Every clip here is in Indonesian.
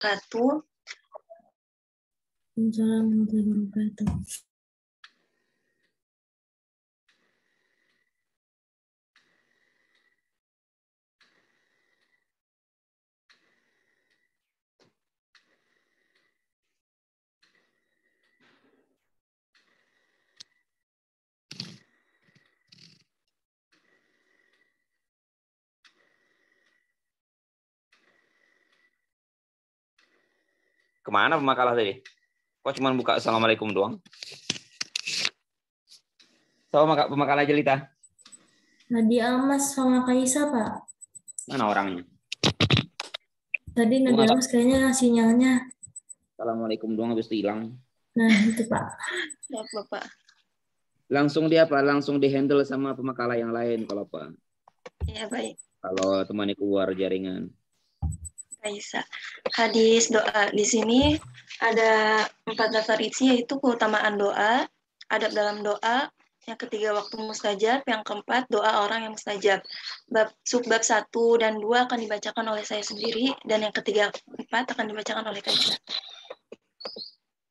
wabarakatuh. Assalamualaikum warahmatullahi wabarakatuh. Kemana pemakalah tadi? Kok cuma buka Assalamualaikum doang? Sama pemakalah Jelita. Nadi Almas sama Kaisa, Pak. Mana orangnya? Tadi Nadi Almas kayaknya sinyalnya. Assalamualaikum doang habis itu hilang. Nah, itu Pak. Maaf, Bapak. Langsung dia apa? Langsung di-handle sama pemakalah yang lain kalau Pak. Ya, baik. Kalau temannya keluar jaringan. Kaisa. Hadis doa. Di sini ada 4 daftar isi, yaitu keutamaan doa, adab dalam doa, yang ketiga waktu mustajab, yang keempat doa orang yang mustajab. Subbab 1 dan 2 akan dibacakan oleh saya sendiri, dan yang ketiga 4 akan dibacakan oleh Kaisa.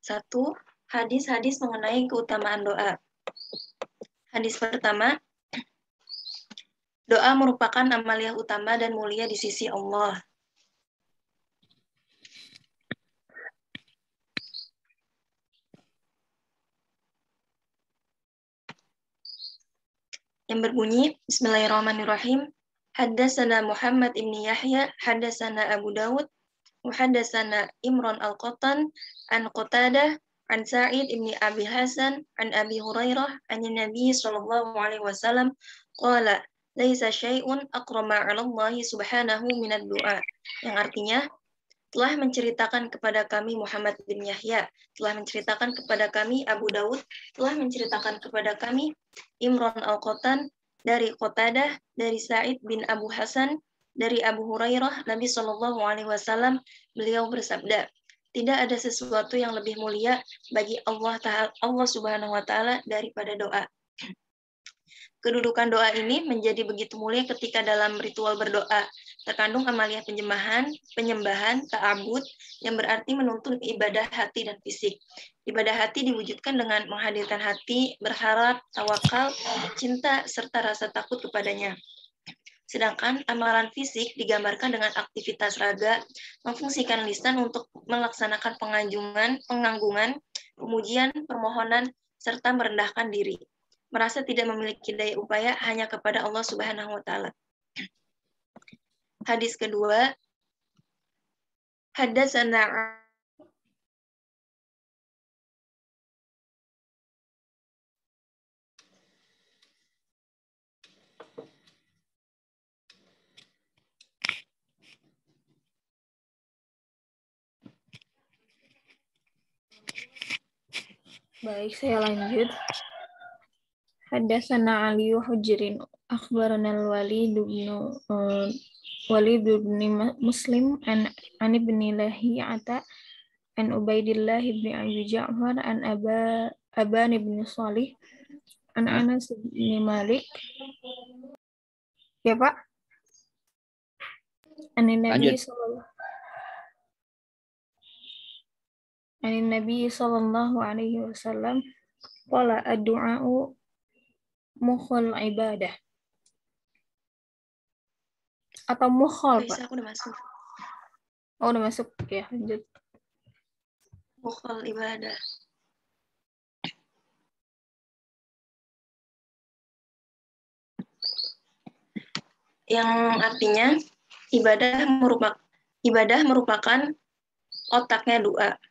1. Hadis-hadis mengenai keutamaan doa. Hadis pertama, doa merupakan amaliyah utama dan mulia di sisi Allah. Yang berbunyi, Bismillahirrahmanirrahim. Haddasana Muhammad ibn Yahya, haddasana Abu Dawud, haddasana Imran al-Qattan, an Qatadah, an Sa'id ibn Abi Hasan, an Abi Hurairah, an Nabi sallallahu alaihi wasallam, qala, laisa syai'un akrama 'ala Allah subhanahu minad du'a. Yang artinya, telah menceritakan kepada kami Muhammad bin Yahya, telah menceritakan kepada kami Abu Dawud, telah menceritakan kepada kami Imran al-Qattan, dari Qatadah, dari Sa'id bin Abu Hasan, dari Abu Hurairah, Nabi Shallallahu Alaihi Wasallam, beliau bersabda, tidak ada sesuatu yang lebih mulia bagi Allah Subhanahu Wa Taala daripada doa. Kedudukan doa ini menjadi begitu mulia ketika dalam ritual berdoa terkandung amaliyah penyembahan, ta'abud, yang berarti menuntun ibadah hati dan fisik. Ibadah hati diwujudkan dengan menghadirkan hati, berharap, tawakal, cinta, serta rasa takut kepadanya. Sedangkan amalan fisik digambarkan dengan aktivitas raga, memfungsikan lisan untuk melaksanakan penganggungan, pemujian, permohonan, serta merendahkan diri. Merasa tidak memiliki daya upaya hanya kepada Allah Subhanahu wa taala. Hadis kedua, Haddasana Baik, saya lanjut. Haddatsana Ali Hujrin akhbarana al-Walid bin Muslim an ibn Lahiyata an Ubaidillah bin Abi Ja'far an Aban bin Salih an Anas bin Malik. Ya, Pak. Nabi sallallahu alaihi wasallam qala ad-du'a'u mukhul ibadah. Atau mukhol, Pak? Aku udah masuk. Oh, udah masuk. Ya, lanjut. Mukhol ibadah. Yang artinya ibadah merupakan otaknya doa.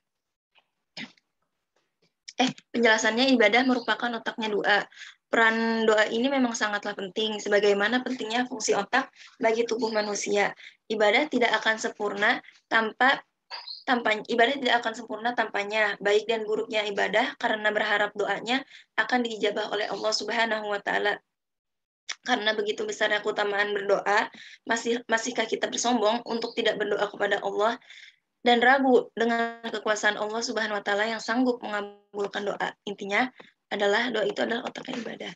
Penjelasannya ibadah merupakan otaknya doa. Peran doa ini memang sangatlah penting, sebagaimana pentingnya fungsi otak bagi tubuh manusia. Ibadah tidak akan sempurna tampaknya, baik dan buruknya ibadah karena berharap doanya akan diijabah oleh Allah Subhanahu wa taala. Karena begitu besarnya keutamaan berdoa, masihkah kita bersombong untuk tidak berdoa kepada Allah dan ragu dengan kekuasaan Allah Subhanahu wa taala yang sanggup mengabulkan doa. Intinya adalah doa itu adalah otaknya ibadah.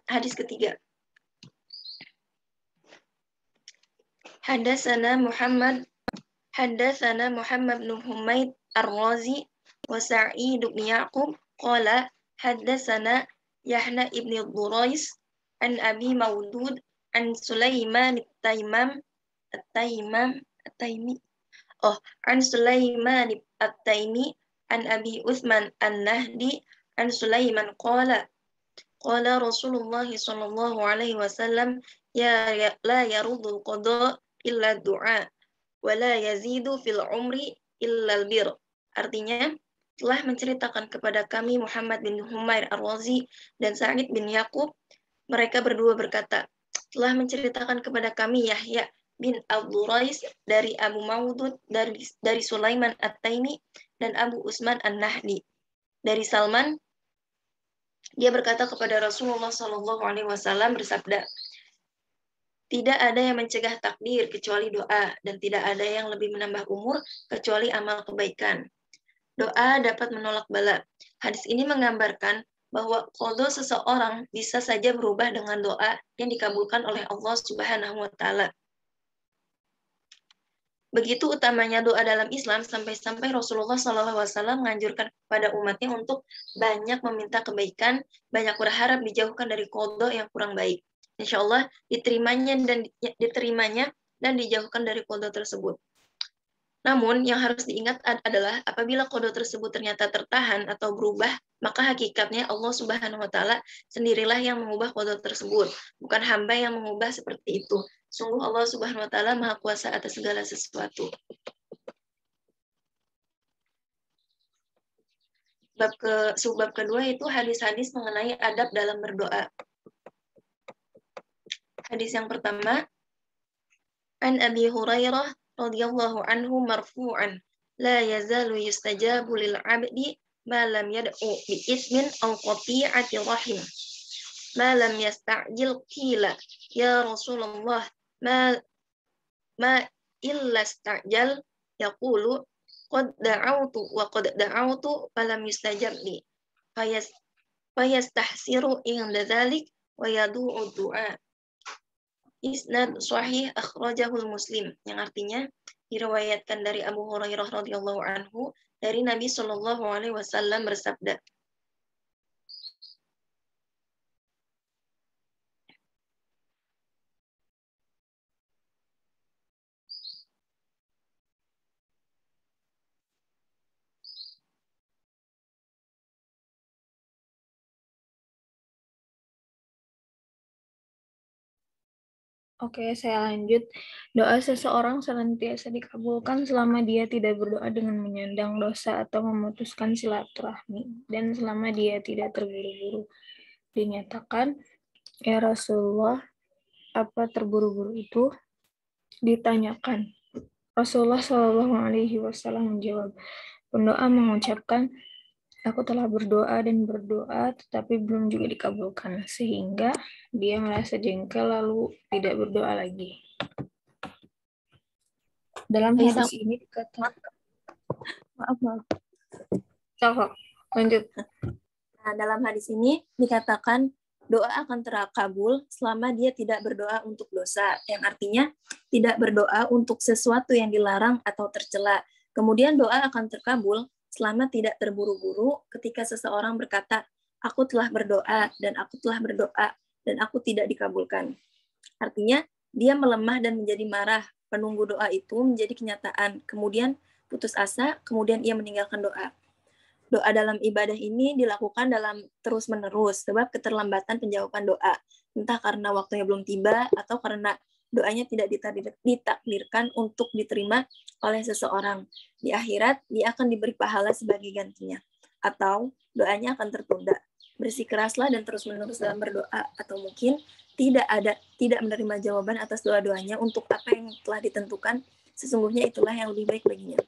Hadis ketiga. Haddatsana Muhammad bin Humaid Ar-Razi wa Sa'id bin Yaqub qala haddatsana Yahya ibn Durais an Abi Maudud an Sulaiman an Sulaiman at-Taimi an Abi Uthman an-Nahdi an Sulaiman qala Rasulullah sallallahu alaihi wasallam la yarudul qada illa du'a wa la yazidu fil umri illa al-bir. Artinya, telah menceritakan kepada kami Muhammad bin Humair Ar-Razi dan Sa'id bin Yaqub, mereka berdua berkata, telah menceritakan kepada kami Yahya bin Al-Durais dari Abu Maudud dari Sulaiman At-Taimi dan Abu Usman An-Nahdi dari Salman. Dia berkata kepada Rasulullah Shallallahu Alaihi Wasallam bersabda, tidak ada yang mencegah takdir kecuali doa, dan tidak ada yang lebih menambah umur kecuali amal kebaikan. Doa dapat menolak bala. Hadis ini menggambarkan bahwa qada seseorang bisa saja berubah dengan doa yang dikabulkan oleh Allah Subhanahu wa Ta'ala. Begitu utamanya doa dalam Islam sampai-sampai Rasulullah SAW menganjurkan kepada umatnya untuk banyak meminta kebaikan, banyak berharap dijauhkan dari qada yang kurang baik. Insya Allah diterimanya dan dijauhkan dari qada tersebut. Namun yang harus diingat adalah apabila qada tersebut ternyata tertahan atau berubah, maka hakikatnya Allah Subhanahu wa Ta'ala sendirilah yang mengubah qada tersebut, bukan hamba yang mengubah seperti itu. Sungguh Allah Subhanahu wa Ta'ala Maha Kuasa atas segala sesuatu. Subbab kedua itu hadis-hadis mengenai adab dalam berdoa. Hadis yang pertama, an Abi Hurairah radhiyallahu anhu marfu'an, la yazalu yustajabu lil 'abdi ma lam yad'u bi ismin aw qati'ati rahim. Ma lam yasta'jil qila ya Rasulullah ma illa ista'jal yaqulu qad da'awtu falam yustajab li fayastahsiru inda dzalik wa yadu'u du'a. Isnad sahih akhrajahul Muslim, yang artinya diriwayatkan dari Abu Hurairah radhiyallahu anhu dari Nabi Shallallahu alaihi wasallam bersabda, Oke, saya lanjut. Doa seseorang senantiasa dikabulkan selama dia tidak berdoa dengan menyandang dosa atau memutuskan silaturahmi, dan selama dia tidak terburu-buru. Dinyatakan, ya Rasulullah, apa terburu-buru itu? Ditanyakan. Rasulullah Shallallahu Alaihi Wasallam menjawab, pendoa mengucapkan, aku telah berdoa dan berdoa, tetapi belum juga dikabulkan, sehingga dia merasa jengkel lalu tidak berdoa lagi. Dalam hadis ini dikatakan, maaf. Cokok, lanjut. Nah, dalam hadis ini dikatakan doa akan terkabul selama dia tidak berdoa untuk dosa, yang artinya tidak berdoa untuk sesuatu yang dilarang atau tercela. Kemudian doa akan terkabul selama tidak terburu-buru ketika seseorang berkata, aku telah berdoa dan aku telah berdoa dan aku tidak dikabulkan. Artinya dia melemah dan menjadi marah. Penunggu doa itu menjadi kenyataan. Kemudian putus asa, kemudian ia meninggalkan doa. Doa dalam ibadah ini dilakukan dalam terus-menerus sebab keterlambatan penjawaban doa. Entah karena waktunya belum tiba atau karena doanya tidak ditakdirkan untuk diterima oleh seseorang. Di akhirat, dia akan diberi pahala sebagai gantinya. Atau doanya akan tertunda. Bersikeras dan terus-menerus dalam berdoa. Atau mungkin tidak menerima jawaban atas doa-doanya untuk apa yang telah ditentukan. Sesungguhnya itulah yang lebih baik baginya.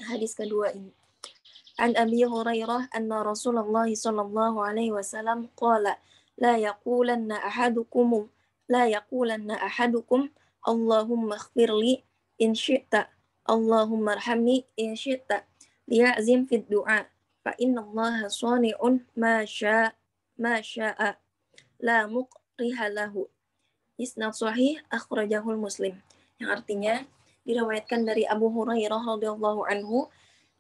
Hadis kedua ini. An Abi Hurairah anna Rasulullah sallallahu alaihi wasallam qala la yaqulanna ahadukum Allahumma ighfirli in syi'ta Allahumma arhamni in syi'ta liya'zim fid du'a fa inna Allah sani'un ma syaa ma syaa la muqriha lahu. Isnad sahih akhrajahul Muslim. Yang artinya diriwayatkan dari Abu Hurairah radhiyallahu anhu,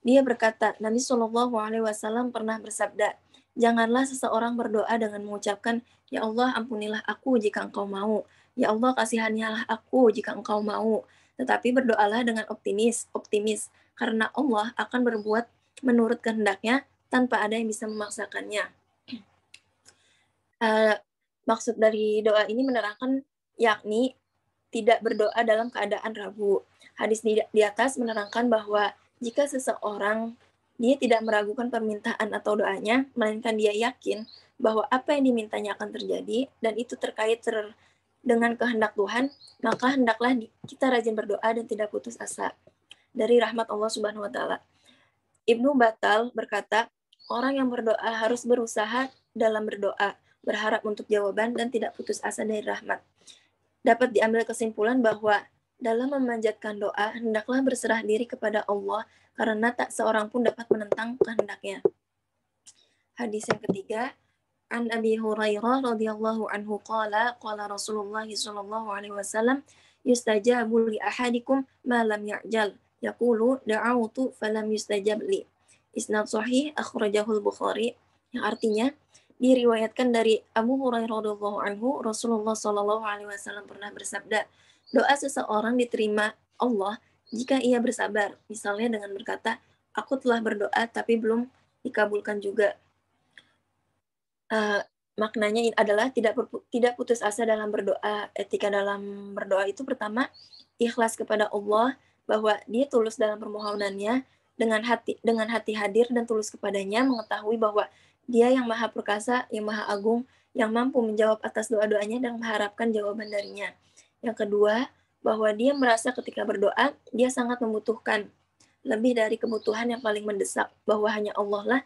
dia berkata, Nabi Shallallahu alaihi wasallam pernah bersabda, janganlah seseorang berdoa dengan mengucapkan, ya Allah ampunilah aku jika engkau mau, ya Allah kasihanilah aku jika engkau mau, tetapi berdoalah dengan optimis, karena Allah akan berbuat menurut kehendaknya tanpa ada yang bisa memaksakannya. Maksud dari doa ini menerangkan yakni tidak berdoa dalam keadaan ragu. Hadis di atas menerangkan bahwa jika seseorang dia tidak meragukan permintaan atau doanya, melainkan dia yakin bahwa apa yang dimintanya akan terjadi dan itu terkait dengan kehendak Tuhan, maka hendaklah kita rajin berdoa dan tidak putus asa dari rahmat Allah Subhanahu wa taala. Ibnu Battal berkata, orang yang berdoa harus berusaha dalam berdoa, berharap untuk jawaban dan tidak putus asa dari rahmat. Dapat diambil kesimpulan bahwa dalam memanjatkan doa, hendaklah berserah diri kepada Allah karena tak seorang pun dapat menentang kehendaknya. Hadis yang ketiga, An Abi Hurairah radhiyallahu anhu qala Rasulullah sallallahu alaihi wasallam yustajabu li ahadikum ma lam ya'jal yaqulu da'awtu falam yustajab li. Isnad sahih akhrajahul Bukhari. Yang artinya diriwayatkan dari Abu Hurairah radhiyallahu anhu, Rasulullah sallallahu alaihi wasallam pernah bersabda, doa seseorang diterima Allah jika ia bersabar, misalnya dengan berkata, aku telah berdoa tapi belum dikabulkan juga. Maknanya adalah tidak putus asa dalam berdoa. Etika dalam berdoa itu pertama, ikhlas kepada Allah, bahwa dia tulus dalam permohonannya, dengan hati hadir dan tulus kepadanya, mengetahui bahwa dia yang maha perkasa, yang maha agung, yang mampu menjawab atas doa-doanya dan mengharapkan jawaban darinya. Yang kedua, bahwa dia merasa ketika berdoa, dia sangat membutuhkan, lebih dari kebutuhan yang paling mendesak, bahwa hanya Allah lah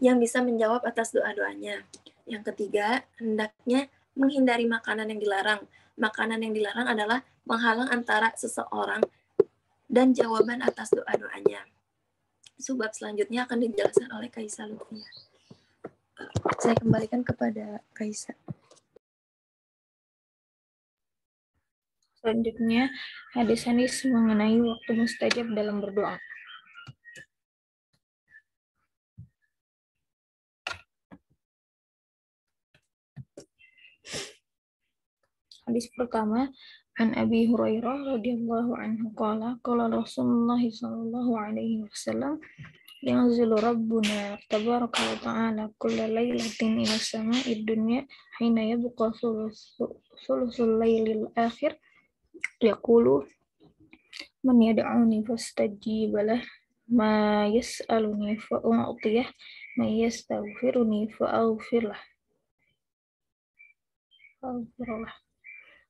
yang bisa menjawab atas doa-doanya. Yang ketiga, hendaknya menghindari makanan yang dilarang. Makanan yang dilarang adalah menghalang antara seseorang dan jawaban atas doa-doanya. Sebab selanjutnya akan dijelaskan oleh Kaisa Lutfia. Saya kembalikan kepada Kaisa. Selanjutnya, hadis-hadis mengenai waktu mustajab dalam berdoa. Hadis pertama, An Abi Hurairah radhiyallahu anhu qala Rasulullah sallallahu alaihi wasallam yanzilu rabbuna tabaraka wa ta'ala kulla lailatin ila sama'id dunya hina yabqa thuluthul lailil akhir yaqulu man yad'uni fastajib lah ma yas'aluni fa u'tiyah ma yastaghfiruni fa aghfir lah.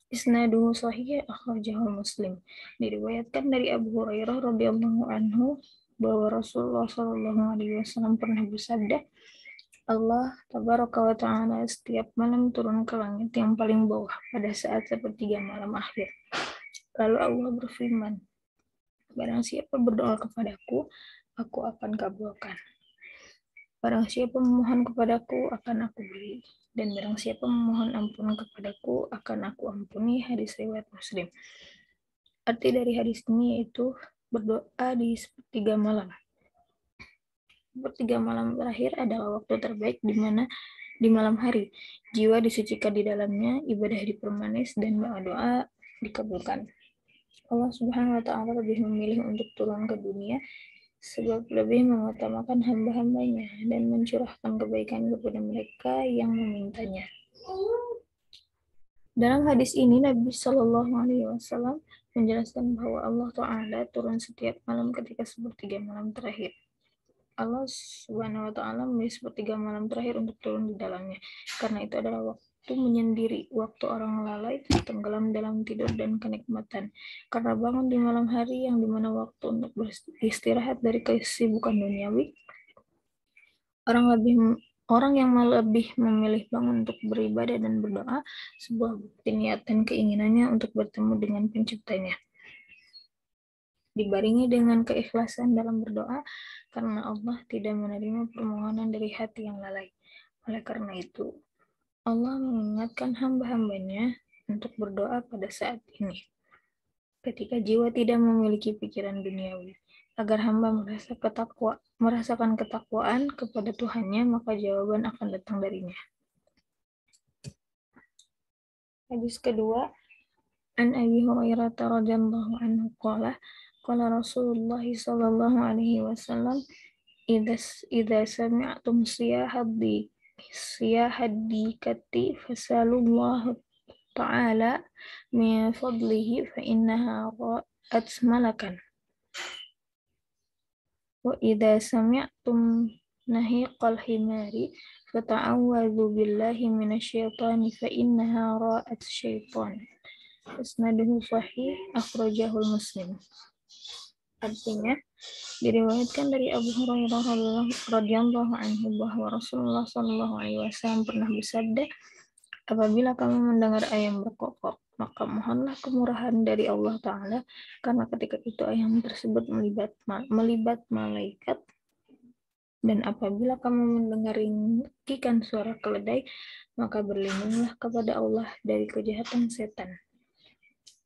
Isnaduhu sahih akhrajahu Muslim. Diriwayatkan dari Abu Hurairah radhiyallahu anhu bahwa Rasulullah sallallahu alaihi wasallam pernah bersabda, Allah tabaraka wa ta'ala setiap malam turun ke langit yang paling bawah pada saat sepertiga malam akhir. Lalu Allah berfirman, barang siapa berdoa kepadaku, aku akan kabulkan. Barang siapa memohon kepadaku, akan aku beri. Dan barang siapa memohon ampun kepadaku, akan aku ampuni. Hadis riwayat Muslim. Arti dari hadis ini yaitu berdoa di sepertiga malam. Sepertiga malam terakhir adalah waktu terbaik di mana di malam hari. Jiwa disucikan di dalamnya, ibadah dipermanis, dan doa-doa dikabulkan. Allah Subhanahu wa ta'ala lebih memilih untuk turun ke dunia sebab lebih mengutamakan hamba-hambanya dan mencurahkan kebaikan kepada mereka yang memintanya. Dalam hadis ini Nabi Shallallahu Alaihi Wasallam menjelaskan bahwa Allah Taala turun setiap malam ketika sepertiga malam terakhir. Allah Subhanahu Wa Taala memilih sepertiga malam terakhir untuk turun di dalamnya, karena itu adalah waktu menyendiri, waktu orang lalai, tenggelam dalam tidur dan kenikmatan. Karena bangun di malam hari yang dimana waktu untuk beristirahat dari kesibukan duniawi, orang yang lebih memilih bangun untuk beribadah dan berdoa, sebuah bukti niat dan keinginannya untuk bertemu dengan penciptanya. Dibarengi dengan keikhlasan dalam berdoa, karena Allah tidak menerima permohonan dari hati yang lalai. Oleh karena itu, Allah mengingatkan hamba-hambanya untuk berdoa pada saat ini, ketika jiwa tidak memiliki pikiran duniawi, agar hamba merasakan ketakwaan kepada Tuhannya, maka jawaban akan datang darinya. Hadis kedua, An Abi Hurairah radhiyallahu anhu qala Rasulullah sallallahu alaihi wasallam idza sami'tum siyahadikati fasalullahu ta'ala min fadlihi fa innaha ra'at malakan wa idza sami'tum nahiqal himari fata'awwadhu billahi minasyaitani fa innaha ra'at syaitan. Isnaduhu sahih, akhrajahul Muslim. Artinya, diriwayatkan dari Abu Hurairah radhiyallahu anhu bahwa Rasulullah sallallahu alaihi wasallam pernah bersabda, apabila kamu mendengar ayam berkokok, maka mohonlah kemurahan dari Allah Ta'ala, karena ketika itu ayam tersebut melibat malaikat. Dan apabila kamu mendengar ringkikan suara keledai, maka berlindunglah kepada Allah dari kejahatan setan.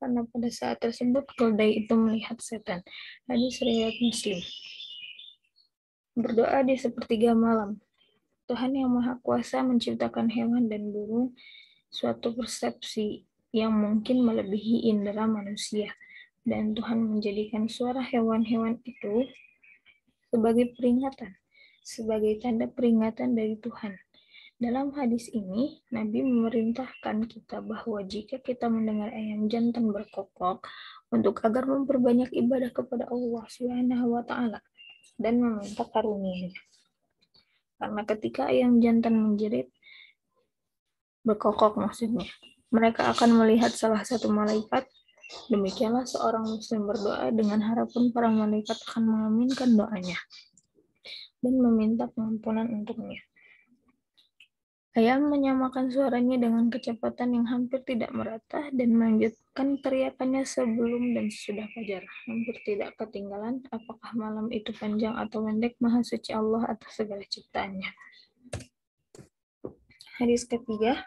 Karena pada saat tersebut keledai itu melihat setan. Hadis riwayat Muslim. Berdoa di sepertiga malam. Tuhan yang Maha Kuasa menciptakan hewan dan burung, suatu persepsi yang mungkin melebihi indera manusia. Dan Tuhan menjadikan suara hewan-hewan itu sebagai peringatan, sebagai tanda peringatan dari Tuhan. Dalam hadis ini, Nabi memerintahkan kita bahwa jika kita mendengar ayam jantan berkokok, untuk agar memperbanyak ibadah kepada Allah Subhanahu wa Ta'ala dan meminta karunia-Nya. Karena ketika ayam jantan menjerit, berkokok maksudnya, mereka akan melihat salah satu malaikat. Demikianlah seorang muslim berdoa dengan harapan para malaikat akan mengaminkan doanya dan meminta pengampunan untuknya. Ayam menyamakan suaranya dengan kecepatan yang hampir tidak merata dan melanjutkan teriakannya sebelum dan sesudah fajar. Hampir tidak ketinggalan apakah malam itu panjang atau pendek, Maha Suci Allah atas segala ciptaannya. Hadis ketiga,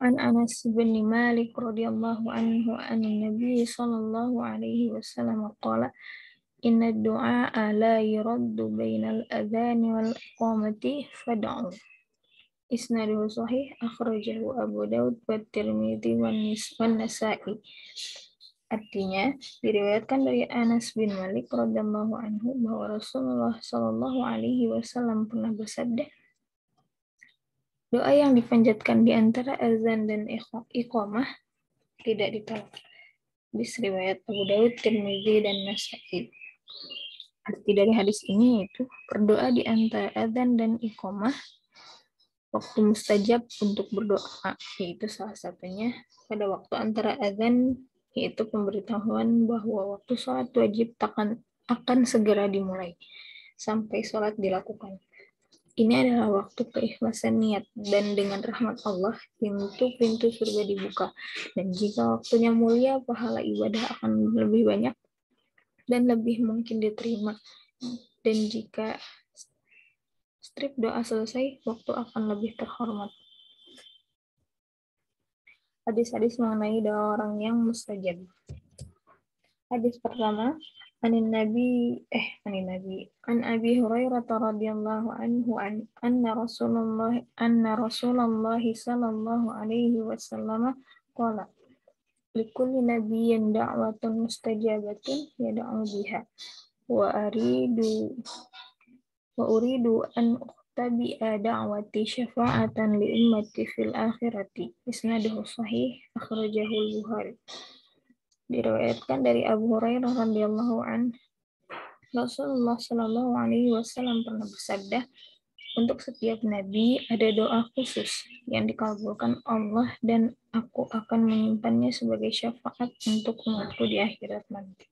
An Anas bin Malik radhiyallahu anhu an Nabi sallallahu alaihi wasallam qala inna du'a la yuraddu bainal adhani wal iqamati fad'u. Isnaduhu sahih, akhrajahu Abu Daud wa Tirmidzi wan Nasa'i. Artinya, diriwayatkan dari Anas bin Malik radhiyallahu anhu bahwa Rasulullah sallallahu alaihi wasallam pernah bersabda, doa yang dipanjatkan di antara azan dan iqamah tidak ditolak. Hadis riwayat Abu Daud, Tirmidzi dan Nasa'i. Arti dari hadis ini yaitu berdoa di antara azan dan iqamah waktu mustajab untuk berdoa, yaitu salah satunya pada waktu antara azan, yaitu pemberitahuan bahwa waktu sholat wajib akan segera dimulai sampai sholat dilakukan. Ini adalah waktu keikhlasan niat, dan dengan rahmat Allah pintu-pintu surga dibuka, dan jika waktunya mulia pahala ibadah akan lebih banyak dan lebih mungkin diterima, dan jika strip doa selesai, waktu akan lebih terhormat. Hadis-hadis mengenai doa orang yang mustajab. Hadis pertama, An Abi Hurairah radhiyallahu anhu anna Rasulullah sallallahu alaihi wasallam qala likulli nabiyyin da'watun mustajabatun yad'u biha wa uridu an uqtabi'a da'wati syafa'atan li ummati fil akhirati. Isnaduhu sahih, akhrajahul Bukhari. Diriwayatkan dari Abu Hurairah radhiyallahu anhu, Rasulullah sallallahu alaihi wasallam pernah bersabda, untuk setiap nabi ada doa khusus yang dikabulkan Allah dan aku akan menyimpannya sebagai syafaat untuk umatku di akhirat nanti.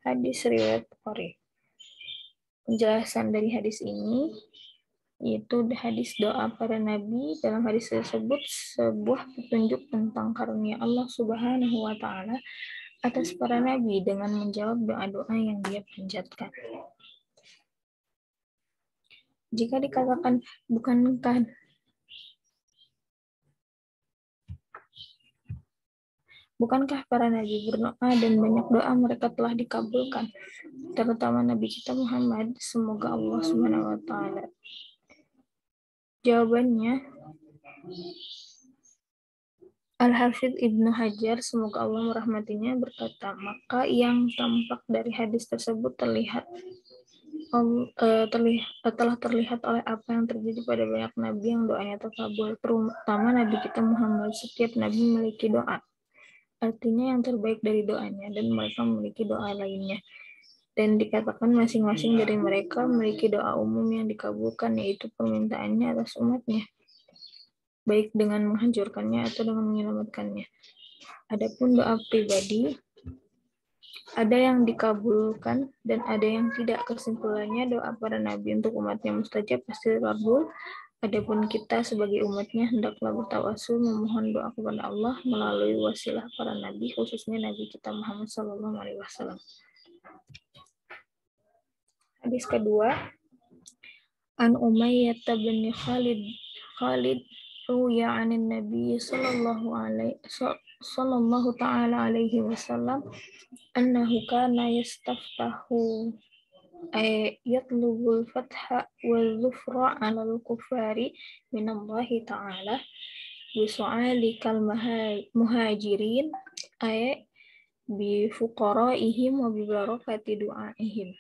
Hadis riwayat Bukhari. Penjelasan dari hadis ini yaitu hadis doa para nabi. Dalam hadis tersebut sebuah petunjuk tentang karunia Allah Subhanahu wa Ta'ala atas para nabi dengan menjawab doa-doa yang dia panjatkan. Jika dikatakan bukankah para nabi berdoa dan banyak doa mereka telah dikabulkan, terutama Nabi kita Muhammad, semoga Allah Subhanahu wa taala. Jawabannya, Al-Hafidz Ibnu Hajar, semoga Allah merahmatinya, berkata, maka yang tampak dari hadis tersebut telah terlihat oleh apa yang terjadi pada banyak nabi yang doanya terkabul, terutama Nabi kita Muhammad. Setiap nabi memiliki doa, artinya yang terbaik dari doanya, dan mereka memiliki doa lainnya. Dan dikatakan masing-masing dari mereka memiliki doa umum yang dikabulkan, yaitu permintaannya atas umatnya, baik dengan menghancurkannya atau dengan menyelamatkannya. Adapun doa pribadi, ada yang dikabulkan dan ada yang tidak. Kesimpulannya, doa para nabi untuk umatnya mustajab, pasti terkabul. Adapun kita sebagai umatnya hendaklah bertawasul memohon doa kepada Allah melalui wasilah para nabi, khususnya Nabi kita Muhammad SAW. Hadis kedua, An Umayyah bin Khalid ruya 'anin Nabi sallallahu ta'ala alaihi wasallam annahu kana yastaftahu yatlubul fatha wal dhufra 'alal kuffari minallahi ta'ala bi su'ali kal muhajirin bi fuqaraihim wa bi barakati du'aihim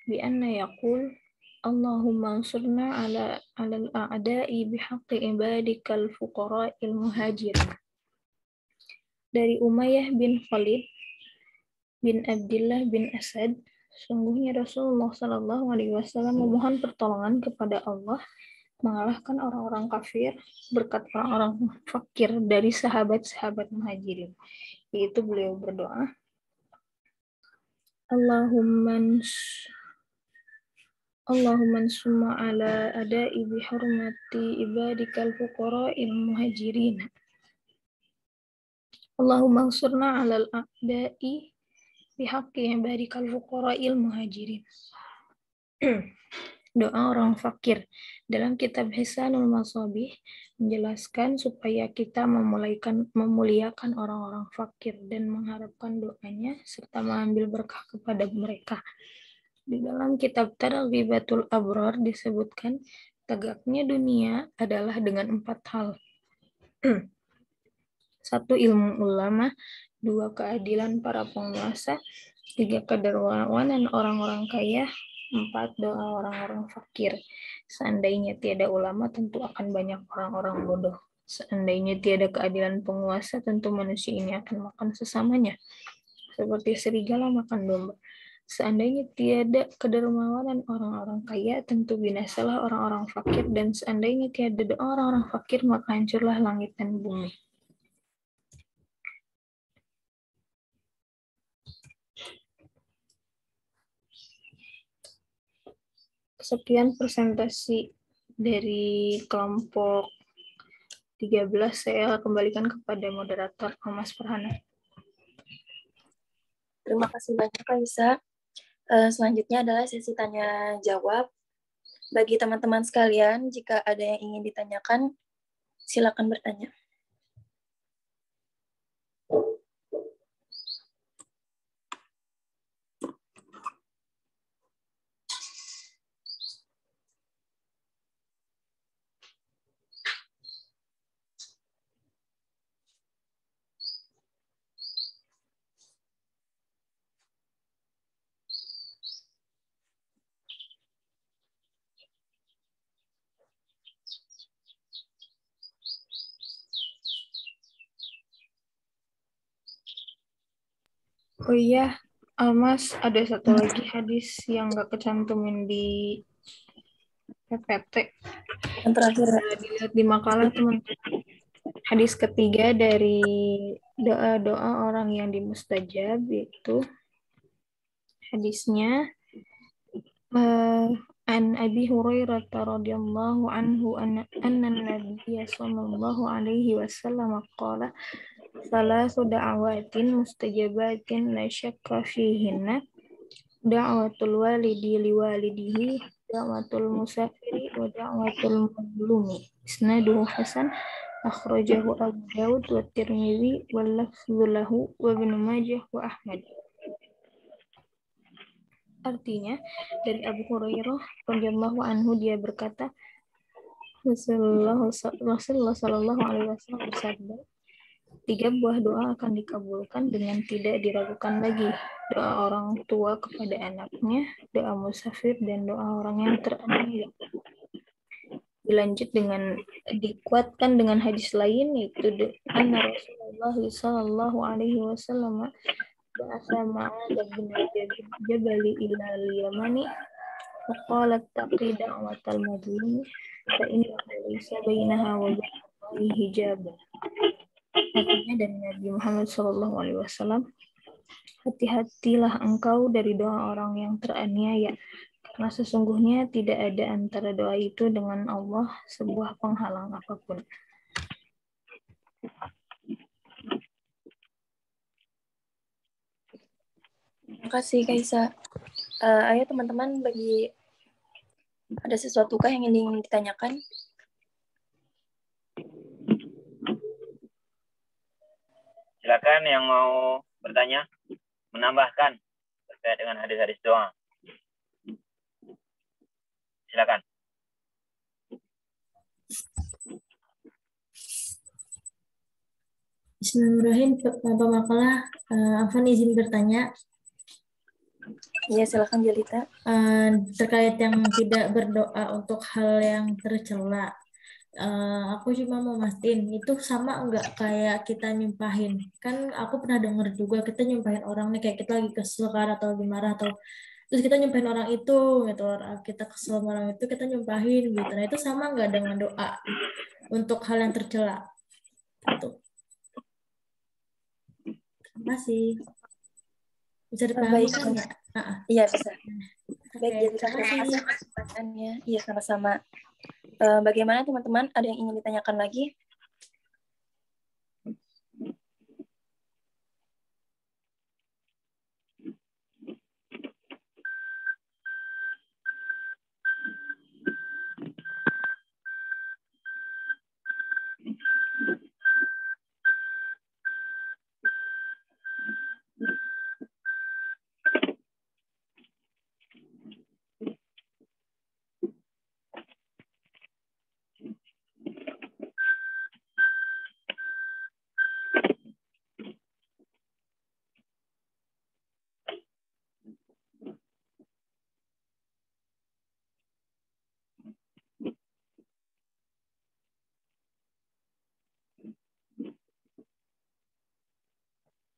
bi anna yaqul Allahumma ansurna ala al-a'da'i bihaqqi ibadikal fuqara'il muhajirin. Dari Umayyah bin Khalid bin Abdullah bin Asad, sungguhnya Rasulullah SAW memohon pertolongan kepada Allah mengalahkan orang-orang kafir berkat orang-orang fakir dari sahabat-sahabat muhajirin. Yaitu beliau berdoa, Allahumma summa ala ada'i bihurmati ibadikal fuqara'il muhajirin. Allahumma ansurna ala al-a'da'i bihaqqi ibadikal fuqara'il muhajirin. Doa orang fakir. Dalam kitab Hisanul Masabih menjelaskan supaya kita memuliakan orang-orang fakir dan mengharapkan doanya serta mengambil berkah kepada mereka. Di dalam kitab Targhibatul Abrar disebutkan tegaknya dunia adalah dengan 4 hal. 1. Ilmu ulama, 2. Keadilan para penguasa, 3. Kedermawanan orang-orang kaya, 4. Doa orang-orang fakir. Seandainya tiada ulama, tentu akan banyak orang-orang bodoh. Seandainya tiada keadilan penguasa, tentu manusia ini akan makan sesamanya, seperti serigala makan domba. Seandainya tiada kedermawanan orang-orang kaya, tentu binasalah orang-orang fakir, dan seandainya tiada doa orang-orang fakir, maka hancurlah langit dan bumi. Sekian presentasi dari kelompok 13. Saya kembalikan kepada moderator Mas Farhana. Terima kasih banyak Kak Isa. Selanjutnya adalah sesi tanya jawab. Bagi teman-teman sekalian, jika ada yang ingin ditanyakan, silakan bertanya. Oh iya, Mas, ada satu lagi hadis yang nggak kecantumin di PPT. Yang terakhir, dilihat di makalah, teman-teman. Hadis ketiga dari doa-doa orang yang dimustajab, yaitu hadisnya an Abi Hurairah radhiyallahu anhu anna Nabiy sallallahu alaihi wasallam qala salasu da'awatin mustajabatin la syakka fihinna da'watul walidi liwalidihi da'watul musafiri ودعوة المظلوم إسناده حسن أخرجه أبو داود والترمذي واللفظ له وابن ماجه وأحمد. Artinya, dari Abu Hurairah radhiyallahu anhu dia berkata, Rasulullah Shallallahu Alaihi Wasallam bersabda, 3 buah doa akan dikabulkan dengan tidak diragukan lagi. Doa orang tua kepada anaknya, doa musafir, dan doa orang yang teraniaya. Dilanjut dengan dikuatkan dengan hadis lain, yaitu anna Rasulullah Shallallahu Alaihi Wasallam ba'atha Mu'adz bin Jabal ila al-Yamani faqala taqi da'watal madlum fa innahu laysa bainaha wa bainallahi hijab. Artinya dari Nabi Muhammad SAW, hati-hatilah engkau dari doa orang yang teraniaya, karena sesungguhnya tidak ada antara doa itu dengan Allah sebuah penghalang apapun. Terima kasih, Kaisa. Ayo teman-teman, ada sesuatu kah yang ingin ditanyakan? Silakan yang mau bertanya, menambahkan terkait dengan hadis-hadis doa. Silakan. Bismillahirrahmanirrahim. Bapak Makalah, Afan izin bertanya. Iya, silakan Jelita. Terkait yang tidak berdoa untuk hal yang tercela. Aku cuma mau mastiin itu sama enggak kayak kita nyumpahin. Kan aku pernah dengar juga kita nyumpahin orang nih, kayak kita lagi kesel kan atau lagi marah, atau terus kita nyumpahin orang itu gitu, kita kesel sama orang itu kita nyumpahin gitu. Nah itu sama enggak dengan doa untuk hal yang tercela? Itu. Terima kasih. Bisa dipahami kan ya? Iya, bisa. Baik, Oke, Jelita, terima kasih atas pertanyaannya. Iya, sama-sama. Bagaimana teman-teman? Ada yang ingin ditanyakan lagi?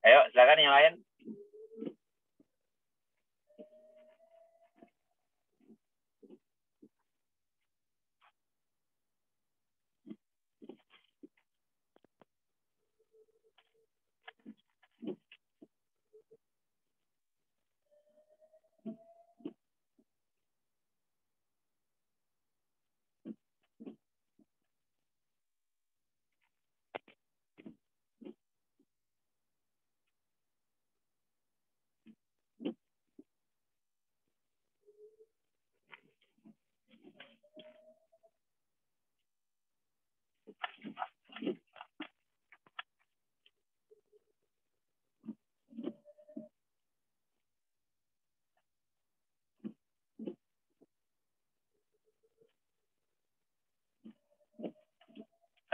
Ayo, silakan yang lain.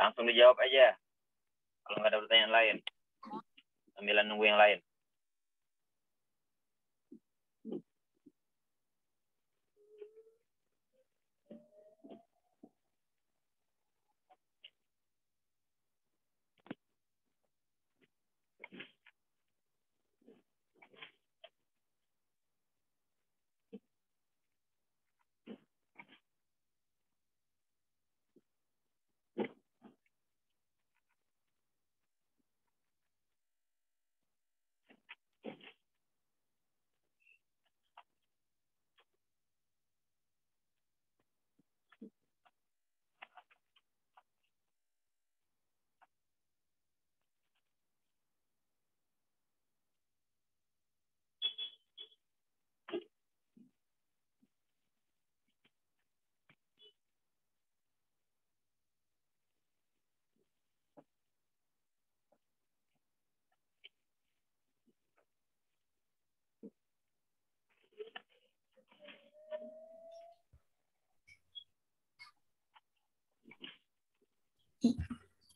Langsung dijawab aja. Kalau nggak ada pertanyaan lain. Sambilan nunggu yang lain.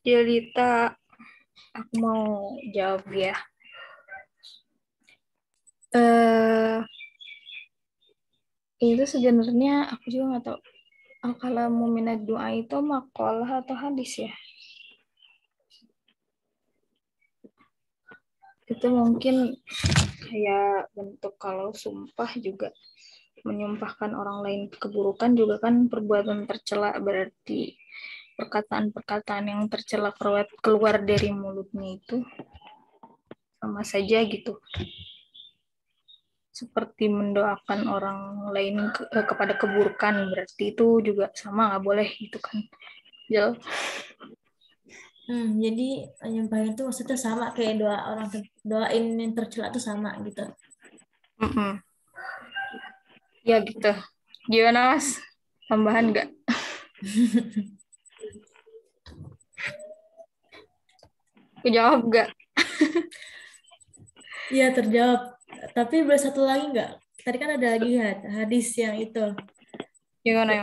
Jelita, aku mau jawab ya. Itu sebenarnya aku juga nggak tahu. Kalau minat doa itu makalah atau hadis ya? Itu mungkin kayak bentuk kalau sumpah juga menyumpahkan orang lain keburukan juga kan perbuatan tercela, berarti perkataan-perkataan yang tercela keluar dari mulutnya itu sama saja gitu. Seperti mendoakan orang lain kepada keburukan, berarti itu juga sama, nggak boleh gitu kan. Jel. Jadi nyumpahin itu maksudnya sama kayak doain yang tercela itu sama gitu. Ya gitu. Gimana Mas? Tambahan nggak? Aku jawab nggak? Iya terjawab. Tapi boleh satu lagi nggak? Tadi kan ada lagi hadis yang itu. Gimana?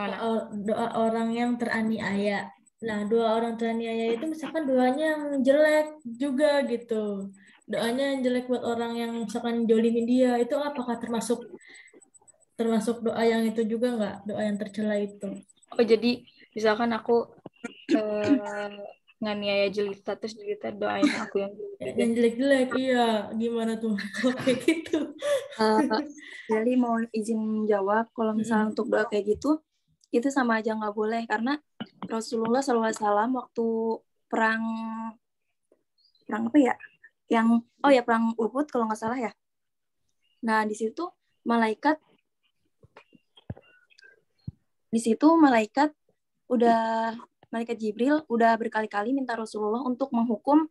Doa orang yang teraniaya. Nah, doa orang teraniaya itu misalkan doanya yang jelek juga gitu. Doanya yang jelek buat orang yang misalkan jolimin dia, itu apakah termasuk doa yang itu juga nggak? Doa yang tercela itu. Oh, jadi misalkan aku nganiaya Jelita, terus Jelita doain aku yang jelek. Yang jelek-jelek, iya. Gimana tuh kalau kayak gitu? Jadi mau izin jawab, kalau misalnya untuk doa kayak gitu, itu sama aja nggak boleh, karena Rasulullah SAW waktu perang apa ya? Perang Uhud kalau nggak salah ya. Nah, di situ malaikat Jibril udah berkali-kali minta Rasulullah untuk menghukum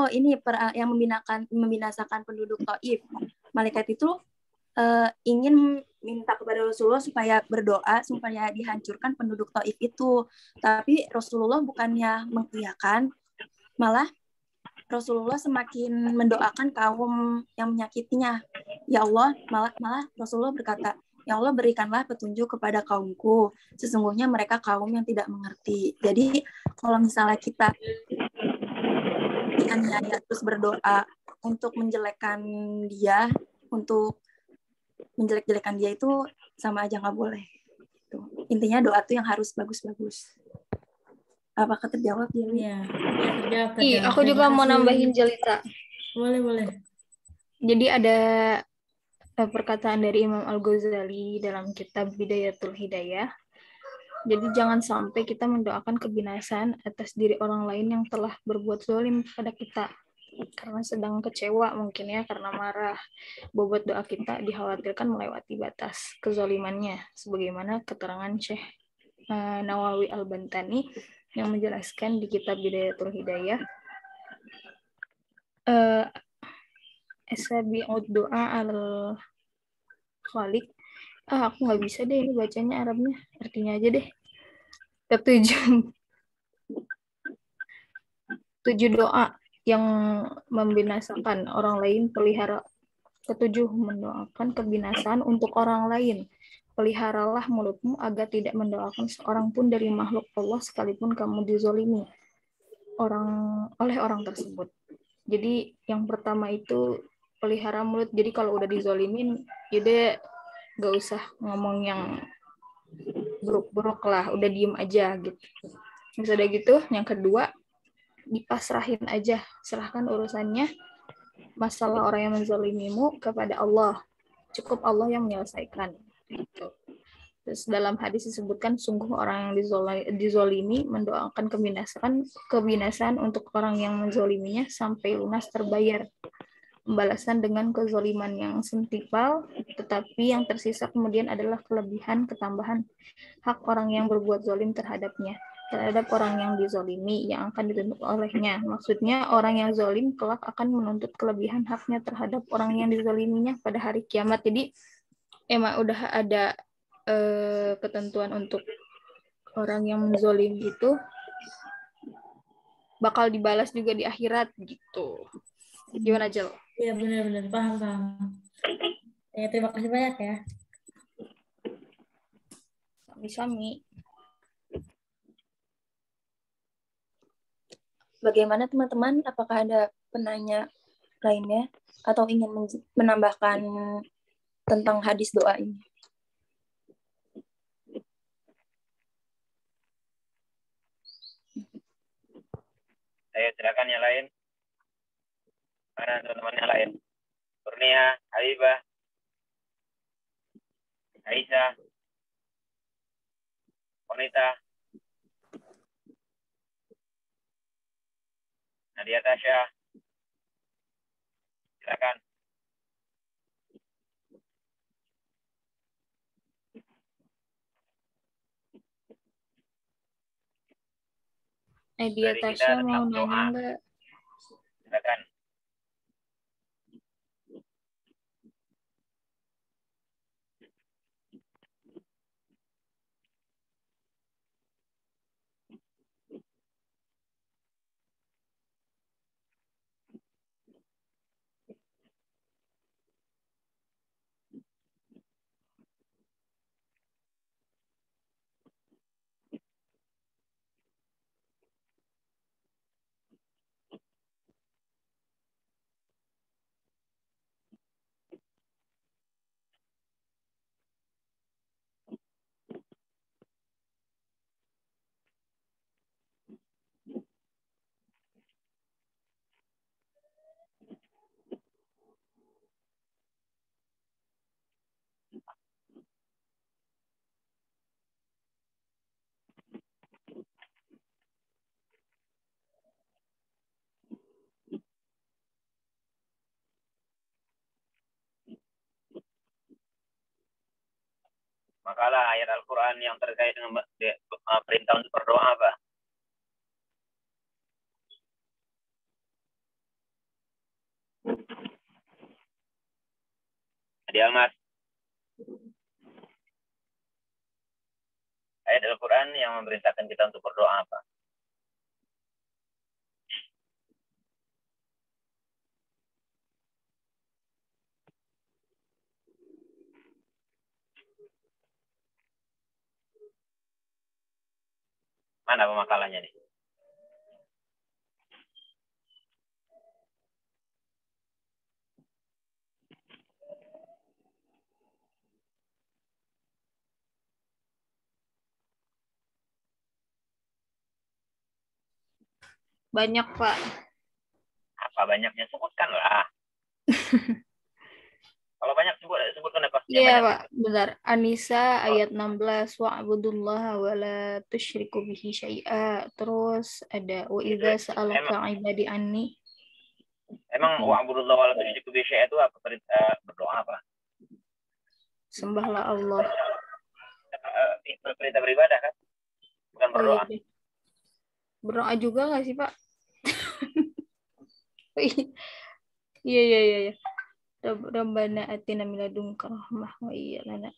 ini yang membinasakan penduduk Taif. Malaikat itu ingin minta kepada Rasulullah supaya berdoa supaya dihancurkan penduduk Taif itu. Tapi Rasulullah bukannya mengiyakan, malah Rasulullah semakin mendoakan kaum yang menyakitinya. Ya Allah, malah Rasulullah berkata, ya Allah berikanlah petunjuk kepada kaumku. Sesungguhnya mereka kaum yang tidak mengerti. Jadi kalau misalnya kita dianiaya terus berdoa untuk menjelekkan dia, untuk menjelek-jelekan dia itu sama aja nggak boleh. Intinya doa tuh yang harus bagus-bagus. Apakah terjawab ya? Iya, terjawab. Aku juga mau nambahin Jelita. Boleh. Jadi ada perkataan dari Imam Al-Ghazali dalam kitab Bidayatul Hidayah. Jadi jangan sampai kita mendoakan kebinasaan atas diri orang lain yang telah berbuat zalim kepada kita. Karena sedang kecewa mungkin ya, karena marah. Bobot doa kita dikhawatirkan melewati batas kezalimannya. Sebagaimana keterangan Syekh Nawawi Al-Bantani yang menjelaskan di kitab Bidayatul Hidayah. Asabi'ud doa al-khaliq. Aku nggak bisa deh ini bacanya Arabnya. Artinya aja deh. Tujuh doa yang membinasakan orang lain, pelihara. Ketujuh, mendoakan kebinasaan untuk orang lain. Peliharalah mulutmu agar tidak mendoakan seorang pun dari makhluk Allah sekalipun kamu dizolimi oleh orang tersebut. Jadi yang pertama itu pelihara mulut. Jadi kalau udah dizolimin, jadi gak usah ngomong yang buruk-buruk lah, udah diem aja gitu. Misalnya gitu, yang kedua dipasrahin aja, serahkan urusannya masalah orang yang menzalimimu kepada Allah. Cukup Allah yang menyelesaikan. Gitu. Terus dalam hadis disebutkan sungguh orang yang dizolimi mendoakan kebinasaan untuk orang yang menzoliminya sampai lunas terbayar. Pembalasan dengan kezoliman yang sentimpal, tetapi yang tersisa kemudian adalah kelebihan ketambahan hak orang yang berbuat zolim terhadapnya, terhadap orang yang dizolimi yang akan dituntut olehnya. Maksudnya orang yang zolim kelak akan menuntut kelebihan haknya terhadap orang yang dizoliminya pada hari kiamat. Jadi emang udah ada ketentuan untuk orang yang menzolim itu bakal dibalas juga di akhirat gitu. Gimana Jel? Iya benar-benar paham. Ya, terima kasih banyak ya. Sami-sami. Bagaimana teman-teman? Apakah ada penanya lainnya atau ingin menambahkan tentang hadis doa ini? Saya silakan yang lain. Mana teman-teman yang lain? Kurnia, Habibah, Aisyah, Wanita, Nadia Tasya. Silakan. Dia Dari kita Tasya mau tentang nanya doa. nggak? Silakan. Makalah ayat Al-Quran yang terkait dengan perintah untuk berdoa apa? Adi Almas. Ayat Al-Quran yang memerintahkan kita untuk berdoa apa? Mana pemakalahnya nih? Banyak, Pak. Apa banyaknya? Sebutkan lah. Kalau banyak sebutkan apa? Yang Iya, banyak. Pak. Benar. Anisa ayat 16. Wa'budullaha wa la tusyriku bihi syai'a. Terus ada wa idza sa'alaka ibadi anni. Emang wa'budullah wa la tusyriku bihi syai'a itu apa? Berdoa apa? Sembahlah Allah. Perintah beribadah kan? Bukan Oh berdoa. iya. Berdoa juga nggak sih, Pak? Iya, iya, iya, iya. Rabbana atina min ladunka rahmah wa iya lana.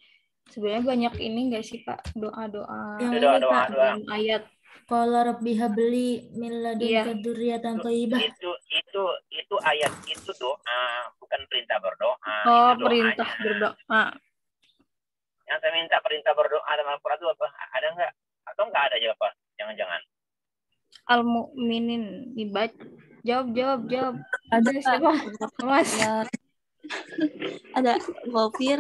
Sebenarnya banyak ini enggak sih, Pak? Doa-doa Yang Doa, ini doa, Kak, doa. dalam ayat. qala rabbi habli min Iya. ladunka dzurriyyatan thayyibah. Itu ayat itu doa, bukan perintah berdoa. Oh, Itu perintah doanya. berdoa. Yang saya minta perintah berdoa dalam Al-Quran itu apa? Ada nggak? Atau nggak ada aja apa? Jangan-jangan. Al-Mu'minin dibaca. Jawab. Ada Siapa? Mas. ayat ada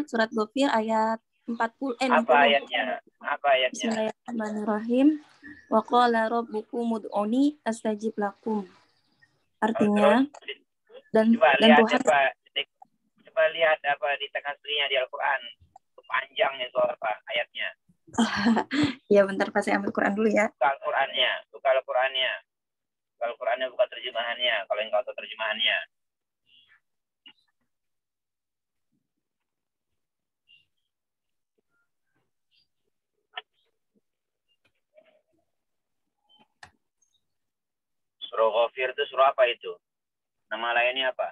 surat Ghafir ayat 40 Apa 60. ayatnya? Apa ayatnya? Bismillahirrahmanirrahim. Wa qala rabbukum ud'uni astajib lakum. Artinya Coba dan lihat Tuhan coba lihat apa di tengah aslinya di Al-Quran. Itu panjang itu apa ayatnya? ya bentar pas saya ambil Quran dulu ya. Buka Al-Qurannya. Buka Al-Qurannya bukan terjemahannya. Kalau engkau tahu terjemahannya. Surah Ghafir itu surah apa itu? Nama lainnya apa?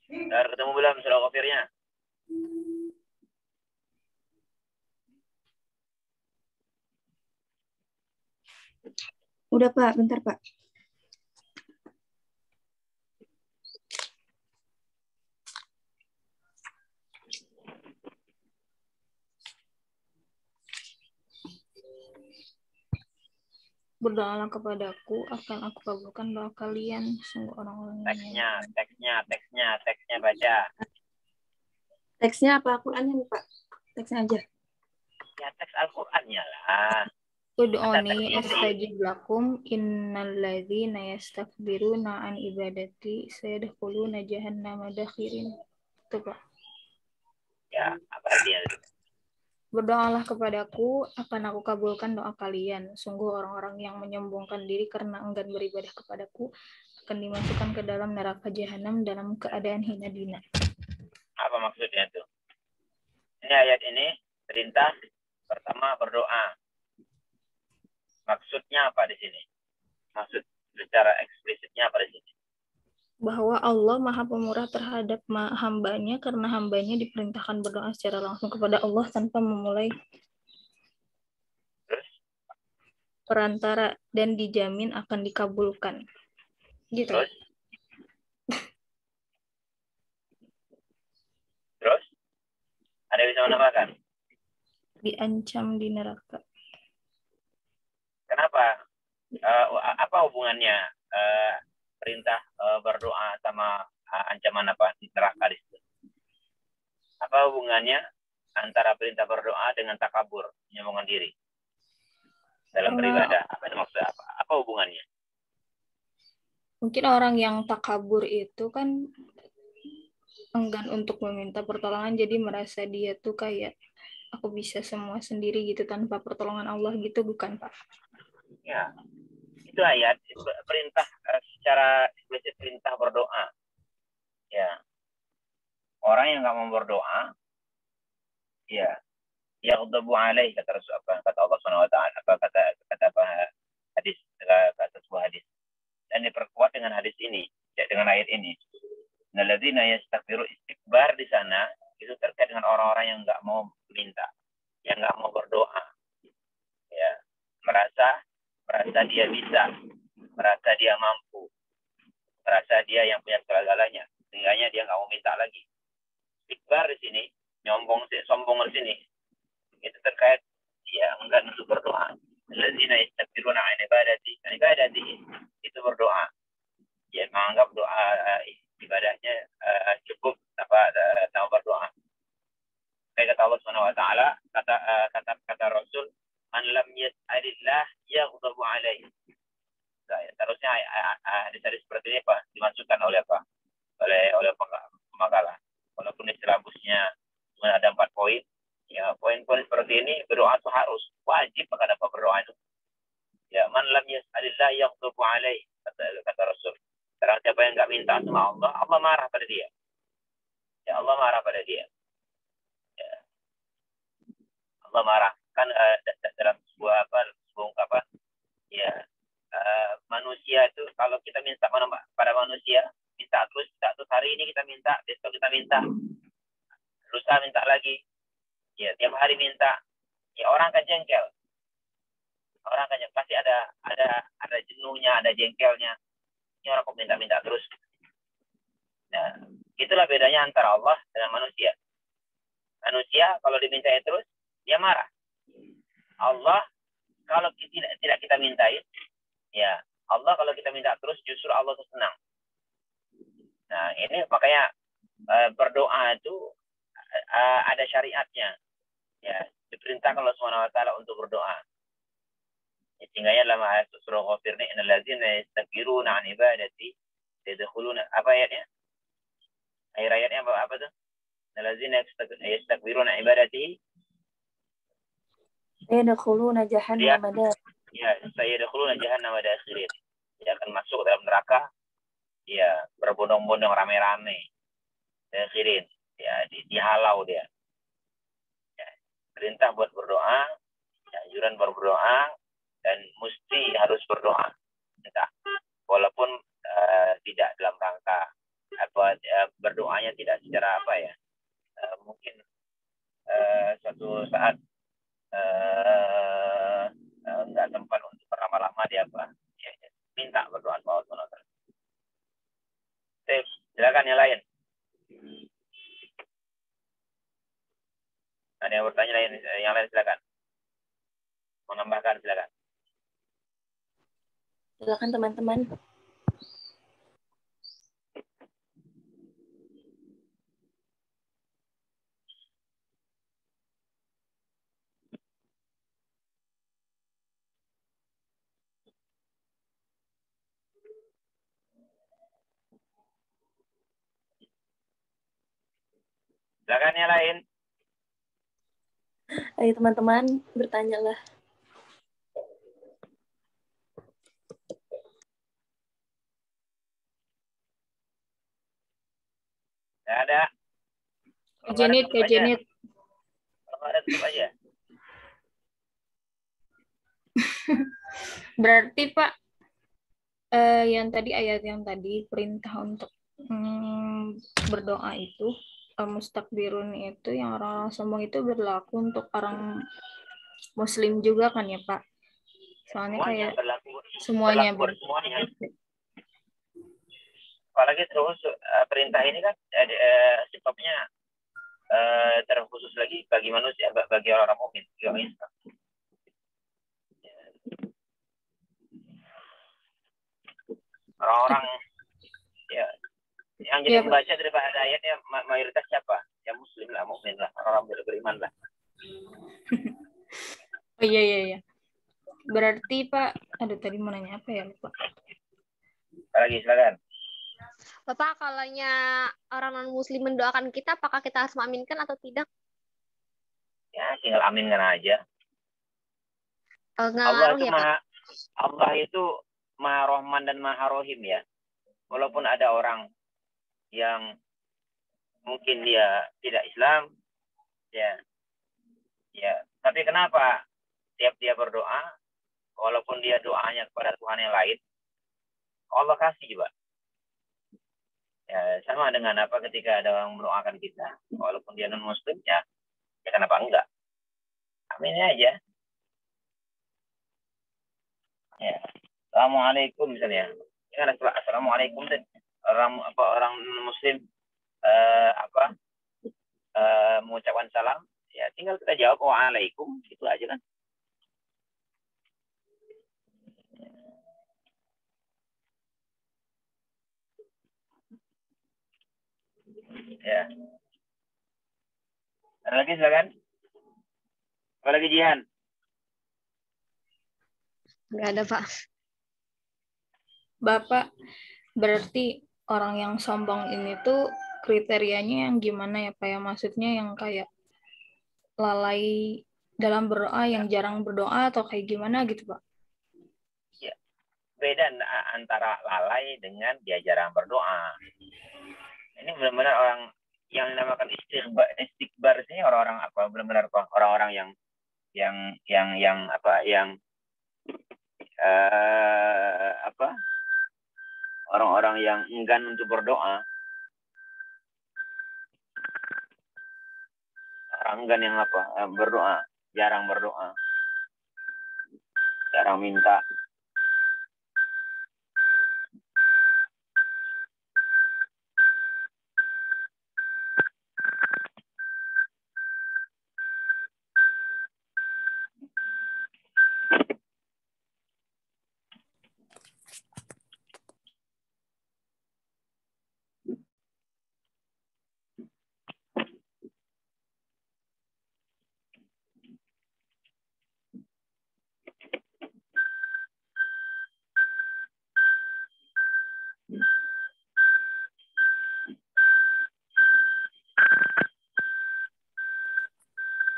Sudah ketemu belum surah Ghafirnya? Udah Pak, bentar Pak. Berdoalah kepadaku, akan aku kabulkan doa kalian. Sungguh orang-orang yang Teksnya baca. Teksnya apa Al-Qur'annya nih, Pak? Teksnya aja. Ya teks Al-Qur'annya lah. Ud'uni astajib lakum innalladzina yastakbiruna an ibadati sayadkhuluna jahannama dakhirin. Itu Pak. Ya, apa artinya itu? Berdoalah kepadaku, akan aku kabulkan doa kalian. Sungguh orang-orang yang menyombongkan diri karena enggan beribadah kepadaku akan dimasukkan ke dalam neraka jahanam dalam keadaan hina dina. Apa maksudnya itu? Ini ayat ini perintah pertama berdoa. Maksudnya apa di sini? Maksud secara eksplisitnya apa di sini? Bahwa Allah Maha Pemurah terhadap hambanya karena hambanya diperintahkan berdoa secara langsung kepada Allah tanpa memulai perantara dan dijamin akan dikabulkan. Gitu. Terus? Ada yang bisa menambahkan? Diancam di neraka. Kenapa? Apa hubungannya perintah berdoa sama ancaman apa di neraka di situ? Apa hubungannya antara perintah berdoa dengan takabur, menyombongkan diri dalam beribadah? Apa itu maksudnya? Apa hubungannya? Mungkin orang yang takabur itu kan enggan untuk meminta pertolongan, jadi merasa dia tuh kayak aku bisa semua sendiri gitu tanpa pertolongan Allah gitu, bukan Pak? Ya, itu ayat perintah secara eksplisit perintah berdoa. Ya, orang yang nggak mau berdoa, ya, yaghdabu alaih kata Rasul apa kata Allah Subhanahu wa taala apa kata hadis kata sebuah hadis. Dan diperkuat dengan hadis ini, ya, dengan ayat ini. Alladzina yastakbiru, istikbar di sana itu terkait dengan orang-orang yang nggak mau minta, yang nggak mau berdoa, ya, merasa dia bisa, merasa dia mampu, merasa dia yang punya segala-galanya, sehingga dia nggak mau minta lagi. Istikbar di sini, sombong di sini, itu terkait dia enggan untuk berdoa. Alladzina yastakbiruna an ibadati itu berdoa. Dia menganggap doa ibadahnya cukup tanpa berdoa. Kayak kata Allah Subhanahu wa taala, kata Rasul, "Man lam yas'alillah yaghdabu alaihi." Seharusnya hadis-hadis seperti ini Pak dimasukkan oleh apa? Oleh pemakalah. Walaupun di silabusnya cuma ada 4 poin, ya poin-poin seperti ini berdoa itu harus wajib pada apa berdoa itu. Ya, man lam yas'alillah yaghdabu alaihi kata Rasul. Barang siapa yang enggak minta sama Allah, Allah marah pada dia. Ya, Allah marah pada dia. Ya. Allah marah. Kan dalam sebuah ungkapan, ya, manusia itu kalau kita minta pada manusia, minta terus hari ini kita minta, besok kita minta, lusa minta lagi, ya tiap hari minta, ya orang akan jengkel. Orang akan pasti ada jenuhnya, ada jengkelnya. Ini orang kok minta terus. Nah, itulah bedanya antara Allah dengan manusia. Manusia kalau dimintai terus, dia marah. Allah kalau tidak kita mintain, ya Allah kalau kita minta terus justru Allah itu senang. Nah, ini makanya berdoa itu ada syariatnya. Ya, diperintahkan Allah Subhanahu wa taala untuk berdoa. Sehingga dalam ayat surah Ghafir ini, innalladzina yastakbiruna an ibadati yadkhuluna, apa ayatnya? Ayatnya apa tuh? Innalladzina yastakbiruna an ibadati yadkhuluna jahannama dakhirin. Ya, sayadkhuluna jahannama dakhirin. Dia akan masuk dalam neraka, ya, berbondong-bondong rame-rame. Dakhirin, ya, dihalau dia. Ya, perintah buat berdoa, ya, anjuran berdoa, dan mesti harus berdoa. Entah, walaupun tidak dalam rangka berdoanya tidak secara apa ya, mungkin suatu saat nggak sempat untuk berlama-lama dia ya, minta berdoa kepada Allah. Silakan yang lain. Ada yang bertanya yang lain silakan. Menambahkan silakan. Silakan teman-teman. Silakan yang lain. Ayo teman-teman, bertanyalah. Tidak ada. Kak Jenit. Kalau ada tutup aja. Berarti Pak, yang tadi ayat yang tadi perintah untuk berdoa itu, mustakbirun itu yang orang-orang sombong itu berlaku untuk orang Muslim juga kan ya Pak? Soalnya kayak semuanya. Apalagi terus perintah ini kan sebabnya terkhusus lagi bagi manusia, bagi orang mukmin, orang Islam. Orang-orang ya yang jadi membaca daripada ayatnya mayoritas siapa? Ya Muslim lah, mukmin lah, orang beriman lah. Oh iya. Berarti Pak, tadi mau nanya apa ya Pak? Lagi silakan. Bapak, kalaunya orang non-muslim mendoakan kita, apakah kita harus mengaminkan atau tidak? Ya, tinggal aminkan aja. Allah itu ya, Allah itu Maha Rahman dan Maha Rahim ya. Walaupun ada orang yang mungkin dia tidak Islam, ya. Tapi kenapa tiap dia berdoa, walaupun dia doanya kepada Tuhan yang lain, Allah kasih juga. Ya, sama dengan apa ketika ada orang mendoakan kita, walaupun dia non Muslim, ya kenapa enggak? Amin aja. Ya, Assalamualaikum misalnya. Jangan Assalamualaikum dan orang Muslim mengucapkan salam, ya tinggal kita jawab waalaikum, gitu aja kan. Ya. Ada lagi silakan. Apa lagi Jihan? Nggak ada Pak. Bapak, berarti orang yang sombong ini tuh kriterianya yang gimana ya Pak ya? Maksudnya yang kayak lalai dalam berdoa, yang jarang berdoa atau kayak gimana gitu Pak? Ya, beda antara lalai dengan dia jarang berdoa. Ini benar-benar orang yang dinamakan istighbar ini orang-orang apa? Benar-benar orang-orang yang orang-orang yang enggan untuk berdoa. Orang enggan yang berdoa, jarang berdoa, jarang minta.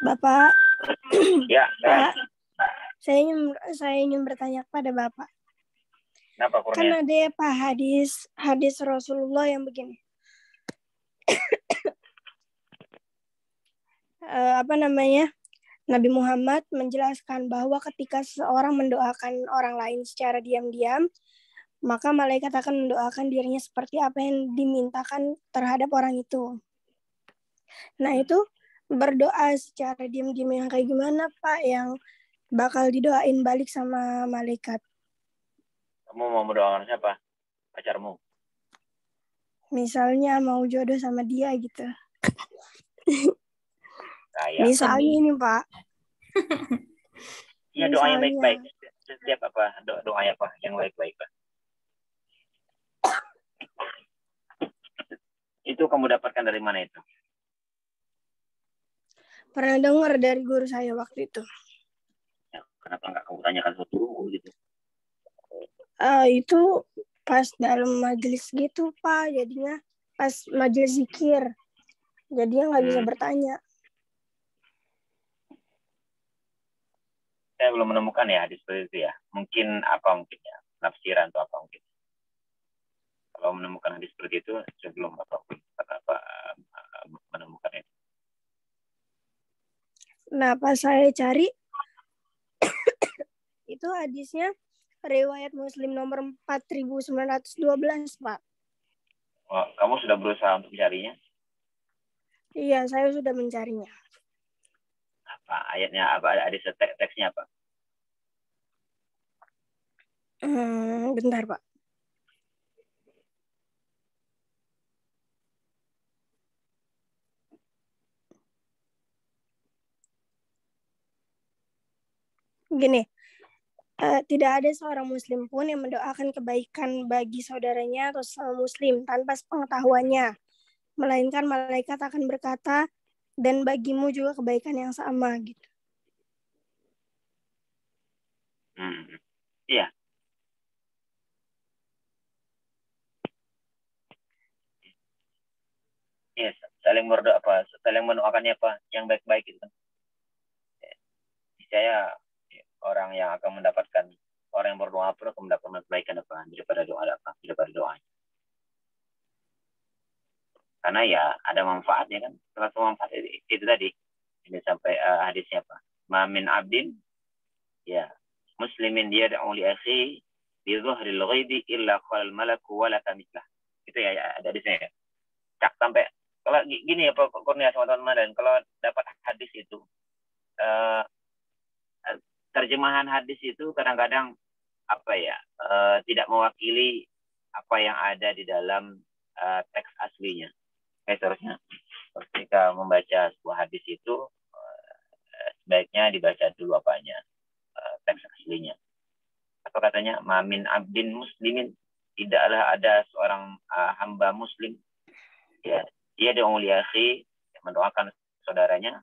Bapak, Ya, Pak, saya ingin bertanya kepada Bapak. Kenapa, Kan ada ya Pak hadis Rasulullah yang begini. Nabi Muhammad menjelaskan bahwa ketika seseorang mendoakan orang lain secara diam-diam, maka malaikat akan mendoakan dirinya seperti apa yang dimintakan terhadap orang itu. Nah itu berdoa secara diam-diam yang kayak gimana Pak yang bakal didoain balik sama malaikat? Kamu mau mendoakan siapa? Pacarmu? Misalnya mau jodoh sama dia gitu. Kayak misalnya ini Pak. Ya doanya baik-baik. setiap doa apa yang baik-baik, Pak. Itu kamu dapatkan dari mana itu? Pernah dengar dari guru saya waktu itu. Ya, kenapa nggak kamu tanyakan satu guru gitu? Itu pas dalam majelis gitu, Pak. Jadinya pas majelis zikir. Jadinya nggak bisa bertanya. Saya belum menemukan ya hadis seperti itu ya. Mungkin ya, penafsiran atau apa mungkin. Kalau menemukan hadis seperti itu, saya belum menemukan itu. Nah, pas saya cari, itu hadisnya riwayat Muslim nomor 4912, Pak. Oh, kamu sudah berusaha untuk mencarinya? Iya, saya sudah mencarinya. Apa ayatnya? Apa hadis teksnya apa? Bentar, Pak. Gini, tidak ada seorang muslim pun yang mendoakan kebaikan bagi saudaranya atau sesama muslim tanpa sepengetahuannya, melainkan malaikat akan berkata, dan bagimu juga kebaikan yang sama gitu. Iya. Yes, saling berdoa apa? Saling mendoakannya apa? Yang baik-baik itu. Saya orang yang akan mendapatkan, orang yang berdoa pun akan mendapatkan kebaikan apa daripada doa. Karena ya ada manfaatnya kan. Salah satu manfaat itu tadi. Ini sampai hadisnya apa? Ma min abdin ya muslimin yad'u li akhi bi dhahril ghaibi illa qala al malaku wa la kamithlah. Itu ya ada hadisnya ya. Cak sampai kalau gini ya Pak Kurnia sama teman-teman, dan kalau dapat hadis itu terjemahan hadis itu kadang-kadang tidak mewakili apa yang ada di dalam teks aslinya. Seharusnya ketika membaca sebuah hadis itu sebaiknya dibaca dulu teks aslinya. Apa katanya? Mamin abdin muslimin, tidaklah ada seorang hamba muslim ya dia dimuliakan mendoakan saudaranya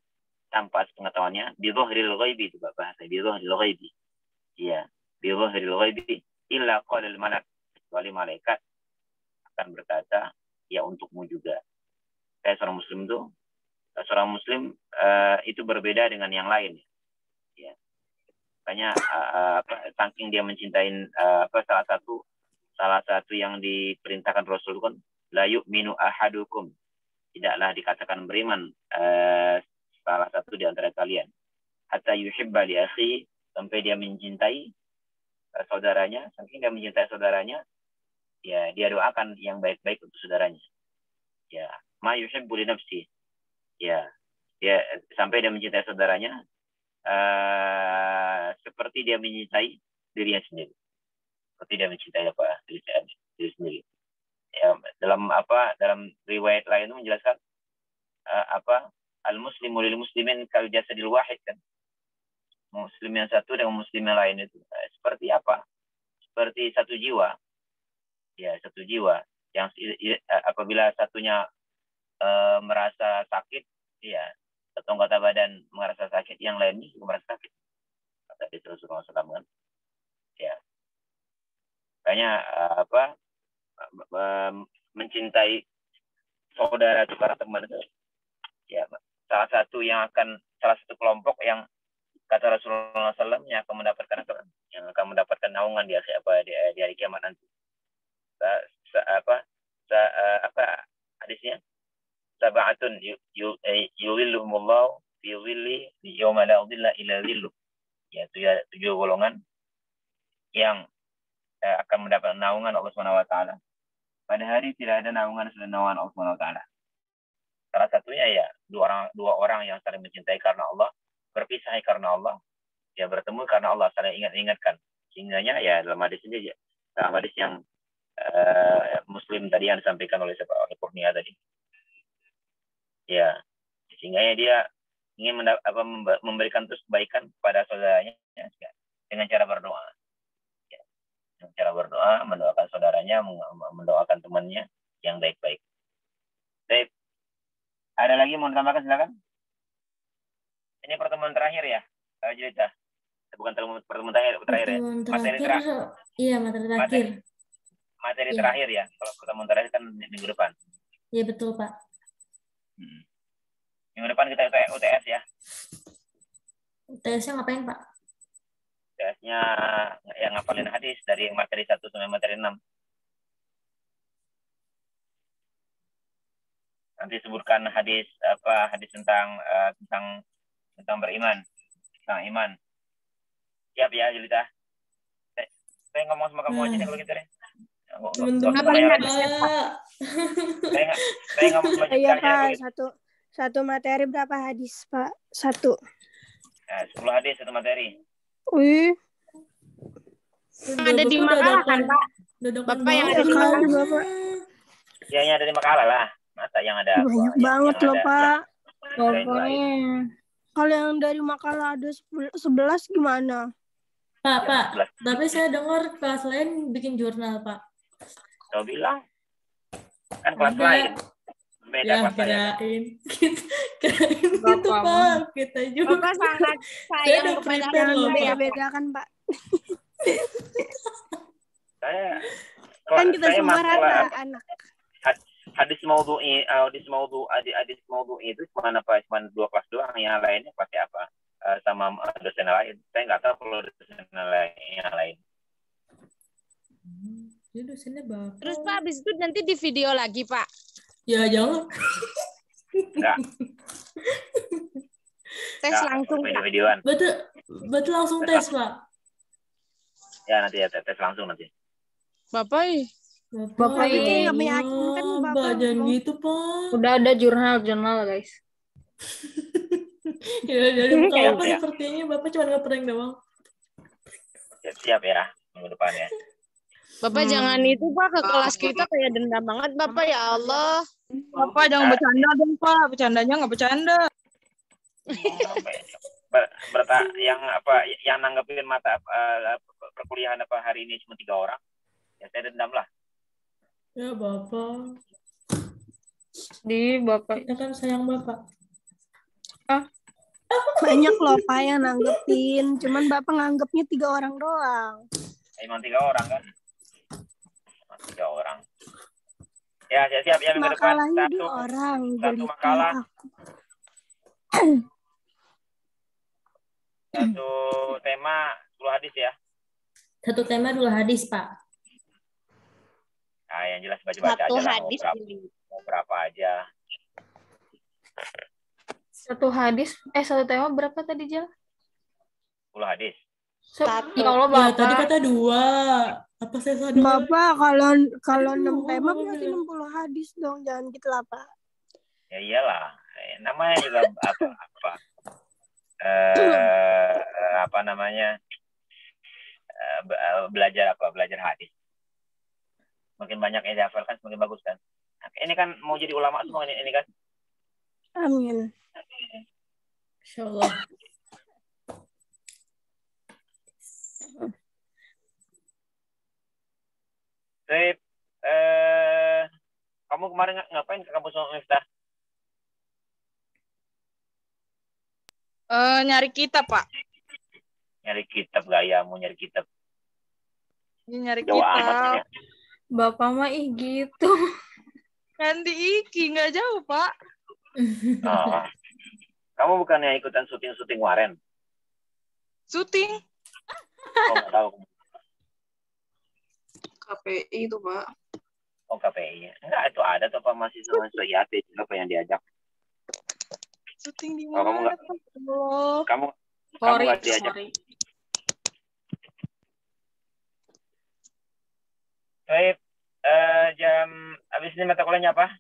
tanpa pengetahuannya bi dhahril ghaibi, itu bahasa bi dhahril ghaibi. Iya, bi dhahril ghaibi illa qala al malak, kecuali malaikat akan berkata ya untukmu juga. Seorang muslim itu berbeda dengan yang lain ya. Makanya saking dia mencintai salah satu yang diperintahkan Rasul kan la yu'minu ahadukum, tidaklah dikatakan beriman salah satu di antara kalian hatta yuhibba li akhi, sampai dia mencintai saudaranya. Saking dia mencintai saudaranya ya dia doakan yang baik-baik untuk saudaranya ya. Ma yuhibbu li nafsi ya, dia sampai dia mencintai saudaranya seperti dia mencintai dirinya sendiri, seperti dia mencintai diri sendiri ya. Dalam riwayat lain itu menjelaskan al muslimu lil muslimin kal jasadil wahid kan. Muslim yang satu dengan muslim yang lain itu seperti apa? Seperti satu jiwa ya, satu jiwa yang apabila satunya merasa sakit ya, satu anggota badan merasa sakit, yang lainnya juga merasa sakit, kata Rasulullah SAW kan ya. Makanya mencintai saudara itu para teman itu ya salah satu kelompok yang kata Rasulullah SAW yang akan mendapatkan naungan di hari kiamat nanti. Hadisnya sab'atun yuwilluhumullahu fi dhilli yawma la dhilla illa dhilluh, yaitu 7 golongan yang akan mendapat naungan Allah Subhanahu wa taala. Pada hari tidak ada naungan selain naungan Allah Subhanahu wa taala. Salah satunya ya dua orang yang saling mencintai karena Allah, berpisah karena Allah, ya bertemu karena Allah, saling ingatkan. Sehingganya ya dalam hadis ini, dalam hadis yang Muslim tadi yang disampaikan oleh Kurnia tadi. Ya, sehingga dia ingin memberikan terus kebaikan kepada saudaranya. Ya. dengan cara berdoa. Ya. Dengan cara berdoa, mendoakan saudaranya, mendoakan temannya yang baik-baik. Baik. Ada lagi mau ditambahkan, silakan. Ini pertemuan terakhir ya, Jelita. Bukan pertemuan terakhir ya. Materi terakhir. Iya, materi terakhir. Materi terakhir ya. Kalau pertemuan terakhir kan minggu depan. Iya betul Pak. Minggu depan kita UTS ya. UTS-nya ngapain Pak? UTS-nya yang ngapalin hadis dari materi 1 sampai materi 6. Nanti sebutkan hadis tentang beriman, tentang iman. Siap ya, Jelita? Saya ngomong sama kamu aja nih kalau gitu deh. Teman-teman Saya ngomong sama Jelita aja kalau gitu. Satu materi berapa hadis, Pak? 1. 10 hadis satu materi. Wih. Ada di makalah kan, Pak? Bapak yang ada di makalah, Pak. Ya, yang ada di makalah lah. Masa yang ada banyak banget loh, Pak. Pokoknya. Kalau yang dari makalah ada 11 gimana? Pak, tapi saya dengar kelas lain bikin jurnal, Pak. Kau bilang kan kelas lain. Beda Ya, kelas lain. kirain gitu, Pak. Kita juga. Bapak sangat sayang kepada anak Yang beda-bedakan, Pak. Kan kita semua rata anak. Hadis maudhu'i itu cuma 2 kelas doang, yang lainnya pakai apa? Sama dosen lain. Saya nggak tahu kalau dosen yang lain. Ya dosennya Bapak. Terus Pak, habis itu nanti di video lagi, Pak. Ya, jangan. Enggak. Tes langsung, Pak. Videoan. Betul langsung tes, Pak. Ya, nanti ya tes langsung nanti. Bapak ini nggak meyakinkan Bapak. Jangan gitu, Pak. Udah ada jurnal guys. Ya, dari muka Bapak sepertinya Bapak cuma ngeprank doang. Siap ya, minggu depan ya. Bapak jangan itu, Pak, ke kelas kita kayak dendam banget, Bapak, ya Allah. Bapak jangan bercanda dong, Pak. Bercandanya nggak bercanda. Yang nanggepin mata perkuliahan hari ini cuma 3 orang. Ya saya dendam lah. Ya Bapak. Bapak. Kita kan sayang Bapak. Banyak loh Pak yang nanggepin. Cuman Bapak nganggepnya 3 orang doang. Emang 3 orang kan? 3 orang. Ya, saya siap ya minggu depan. Satu makalah. Satu tema 10 hadis ya. Satu tema 2 hadis, Pak. Nah, yang jelas baca-baca aja lah. Mau berapa aja. Satu hadis, satu tema berapa tadi, Jal? 10 hadis. Ya Allah, Bapak. Ya, tadi kata 2. Apa saya salah dengar? Bapak, kalau 6 tema berarti 60 hadis dong. Jangan gitu lah, Pak. Ya iyalah. Namanya juga belajar hadis. Makin banyak yang dihafalkan semakin bagus kan. Nah, ini kan mau jadi ulama semua ini kan. Amin. Insyaallah. Sip. Kamu kemarin ngapain ke kampus Miftah? Nyari kitab, Pak. Nyari kitab, gayamu nyari kitab. Nyari Jauh amat kitab. ya. Bapak mah gitu. Kan di IKI, nggak jauh, Pak. Oh. Kamu bukannya ikutan syuting Waren? Syuting? Oh, nggak tahu. KPI itu, Pak. Oh, KPI. Enggak, itu ada tuh Pak mahasiswa IAT apa yang diajak. Syuting di Oh, mana? kamu nggak diajak. Baik, jam habis ini mata kuliahnya apa?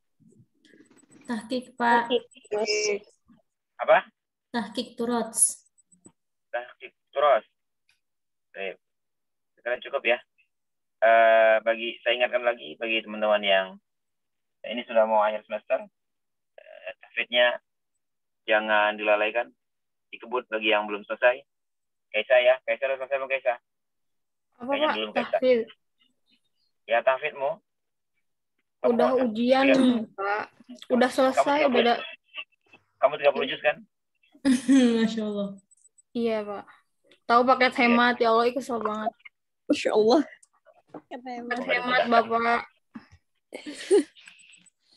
Tahqiq, Pak. Apa? Tahqiq Turots. Tahqiq Turots. Baik. Sekarang cukup ya. Saya ingatkan lagi bagi teman-teman yang ini sudah mau akhir semester, tahfidnya jangan dilalaikan, dikebut bagi yang belum selesai. Kaisa ya. Kaisa udah selesai belum Kaisa? Apa Kayaknya Pak? belum Kaisa. Tahfidz. Ya tahfidmu. Kamu Udah mau- ujian Pak. Udah selesai, Kamu udah ada. Kamu 30 juz kan? Masya Allah. Iya Pak. Tahu paket hemat ya Allah, itu kesel banget. Masya Allah. Paket hemat Bapak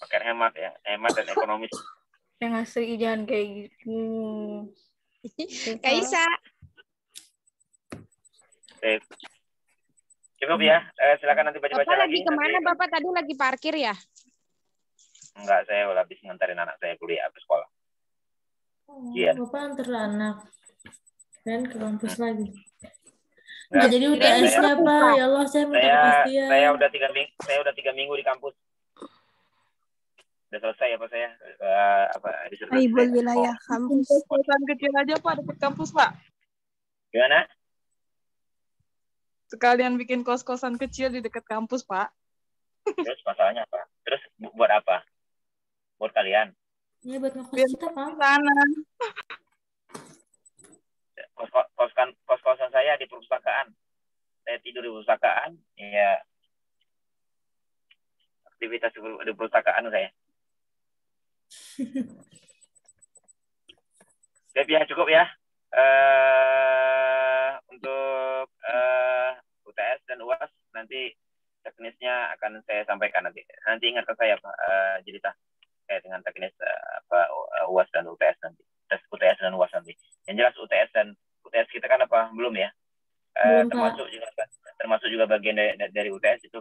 Pakai hemat ya. Hemat dan ekonomis. yang ngasih jangan kayak gitu. Kaisa. Sip. Cukup ya. Silakan nanti baca-baca Bapak lagi. lagi kemana Nanti- Bapak tadi lagi parkir ya? Enggak, saya habis nganterin anak saya kuliah ke sekolah. Iya. Bapak antar anak dan ke kampus lagi. Enggak, Nggak jadi UTS-nya Pak. Ya Allah, saya minta kepastian. saya udah 3 minggu di kampus. Udah selesai apa saya? Disertasi Aibul saya. wilayah kampus. Kos-kosan kecil aja Pak dekat kampus Pak. Gimana? Sekalian bikin kos-kosan kecil di dekat kampus Pak. Terus masalahnya apa? Terus buat apa? Buat kalian? Ya buat ngekos Biar kita Pak. sana. Kos-kosan saya di perpustakaan. Saya tidur di perpustakaan. Ya. Aktivitas di perpustakaan saya. Ya cukup ya. Untuk UTS dan UAS nanti teknisnya akan saya sampaikan nanti. Nanti ingatkan saya Pak Jelita dengan teknis UAS dan UTS nanti. Tes UTS dan UAS nanti. Yang jelas UTS kita kan apa belum ya? Belum, termasuk juga bagian dari UTS itu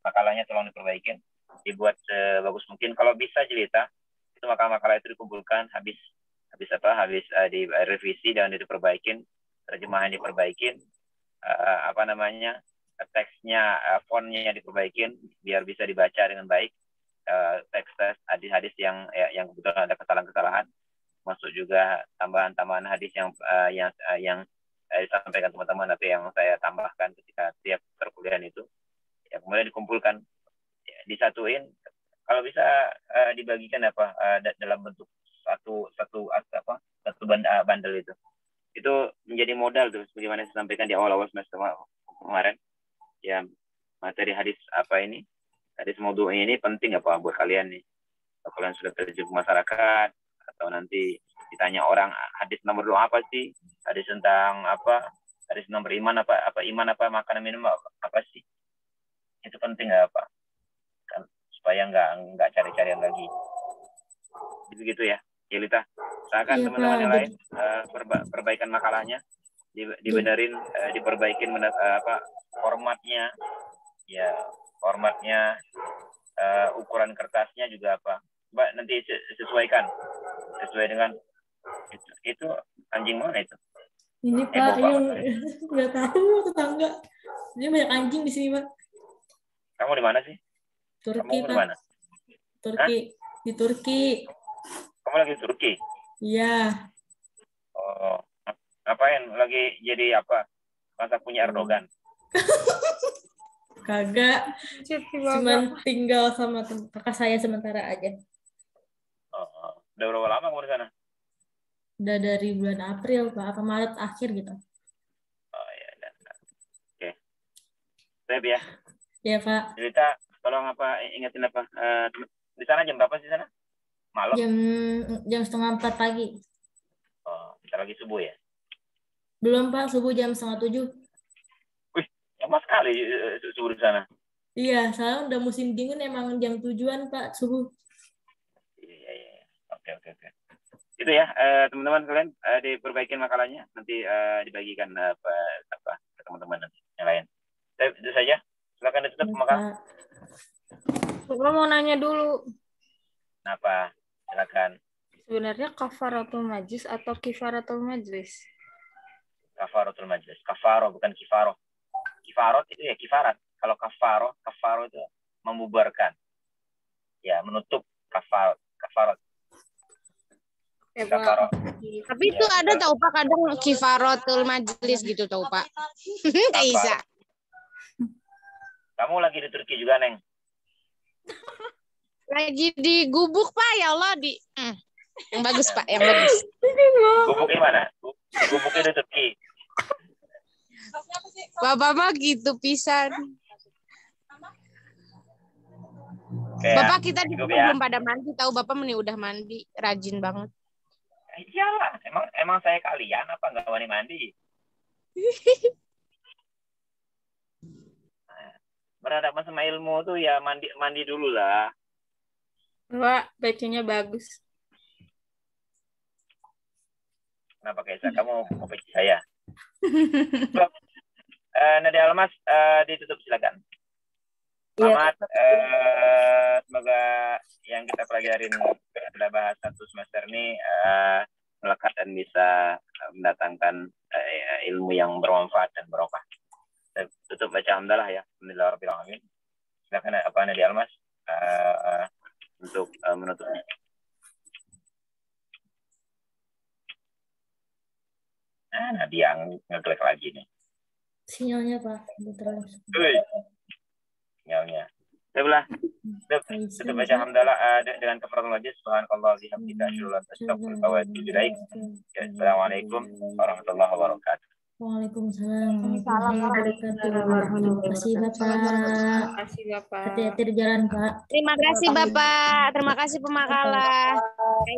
makalahnya tolong diperbaikin, dibuat sebagus mungkin. Kalau bisa Jelita itu makalah itu dikumpulkan habis direvisi dan diperbaikin, terjemahan diperbaikin, teksnya, fontnya diperbaikin biar bisa dibaca dengan baik, teks hadis-hadis yang kebetulan ada kesalahan-kesalahan, masuk juga tambahan hadis yang disampaikan teman-teman atau yang saya tambahkan ketika tiap perkuliahan itu, ya kemudian dikumpulkan, disatuin, kalau bisa dibagikan dalam bentuk satu bundle itu menjadi modal tuh, sebagaimana saya sampaikan di awal semester kemarin ya, materi hadis hadis maudhu ini penting buat kalian nih, kalau kalian sudah terjun ke masyarakat atau nanti ditanya orang hadis nomor 2 apa sih, hadis tentang hadis nomor iman iman makanan minum apa sih, itu penting kan, supaya nggak cari-carian lagi begitu ya Jelita. Usahakan teman-teman yang lain perbaikan makalahnya, dibenerin, diperbaikin formatnya, ukuran kertasnya juga Mbak nanti sesuai dengan itu anjing mana itu? Ini Pak yang nggak tahu tetangga. Ini banyak anjing di sini Pak. Kamu di mana sih? Turki Kamu Pak. di mana? Turki. Di Turki. Kamu lagi di Turki? Iya. Oh, ngapain? Lagi jadi masa punya Erdogan? Kagak. Cuman tinggal sama kakak saya sementara aja. Oh, udah berapa lama kamu di sana? Udah dari bulan April Pak, apa Maret akhir gitu. Oh ya, oke. Baik ya. Ya Pak. Cerita, tolong ingetin di sana jam berapa sih sana? Malam? Jam 3:30 pagi. Oh, kita lagi subuh ya? Belum Pak, subuh jam 6:30. Wih, lama sekali subuh di sana. Iya, soalnya udah musim dingin, emang jam 7-an Pak subuh. Iya. Oke. Itu ya, teman-teman kalian diperbaikin makalahnya, nanti dibagikan ke teman-teman yang lain. Itu saja. Silakan ditutup makalah. Lo mau nanya dulu. Kenapa? Silakan. Sebenarnya kafaratul majlis atau kifaratul majlis? Kafaratul majlis. Kafaro bukan kifaroh. Kifarot itu ya kifarat. Kalau kafaro itu membubarkan. Ya, menutup kafarat. Kafaro. Tapi itu ada tahu Pak, kadang kifaratul majlis gitu tahu Pak. Kaisa. Kamu lagi di Turki juga, Neng? Lagi di Gubuk Pak, ya Allah yang bagus Pak, yang bagus. Gubuknya mana? Gubuknya di Turki. Bapak mah gitu pisan. Kayak, Bapak kita di cukup rumah ya. belum pada mandi, tahu Bapak meni udah mandi, rajin banget. Iyalah, emang saya kalian apa nggak mandi? Berhadapan sama ilmu tuh ya mandi dulu lah. Pak, bajunya bagus. Kenapa Kaisa? Kamu mau benci saya? Nadia Almas, ditutup silakan. Selamat, semoga yang kita pelajarin adalah bahasa satu semester ini melekat dan bisa mendatangkan ilmu yang bermanfaat dan barokah. Tutup baca hamdalah ya. Alhamdulillahirrahmanirrahim. Silakan apa Nadia Almas untuk menutupnya. Nadia ngeklik lagi nih. Sinyalnya Pak. Terus. Sinyalnya. Sebelah. Tutup baca hamdalah dengan kafaratul majlis. Subhanallah bihamdika asyhadu an la ilaha illa anta astaghfiruka wa atubu ilaik. Assalamualaikum warahmatullahi wabarakatuh. Waalaikumsalam warahmatullahi wabarakatuh. Terima kasih Bapak. Terima kasih Bapak. Hati-hati di jalan Pak. Terima kasih Bapak, terima kasih pemakalah.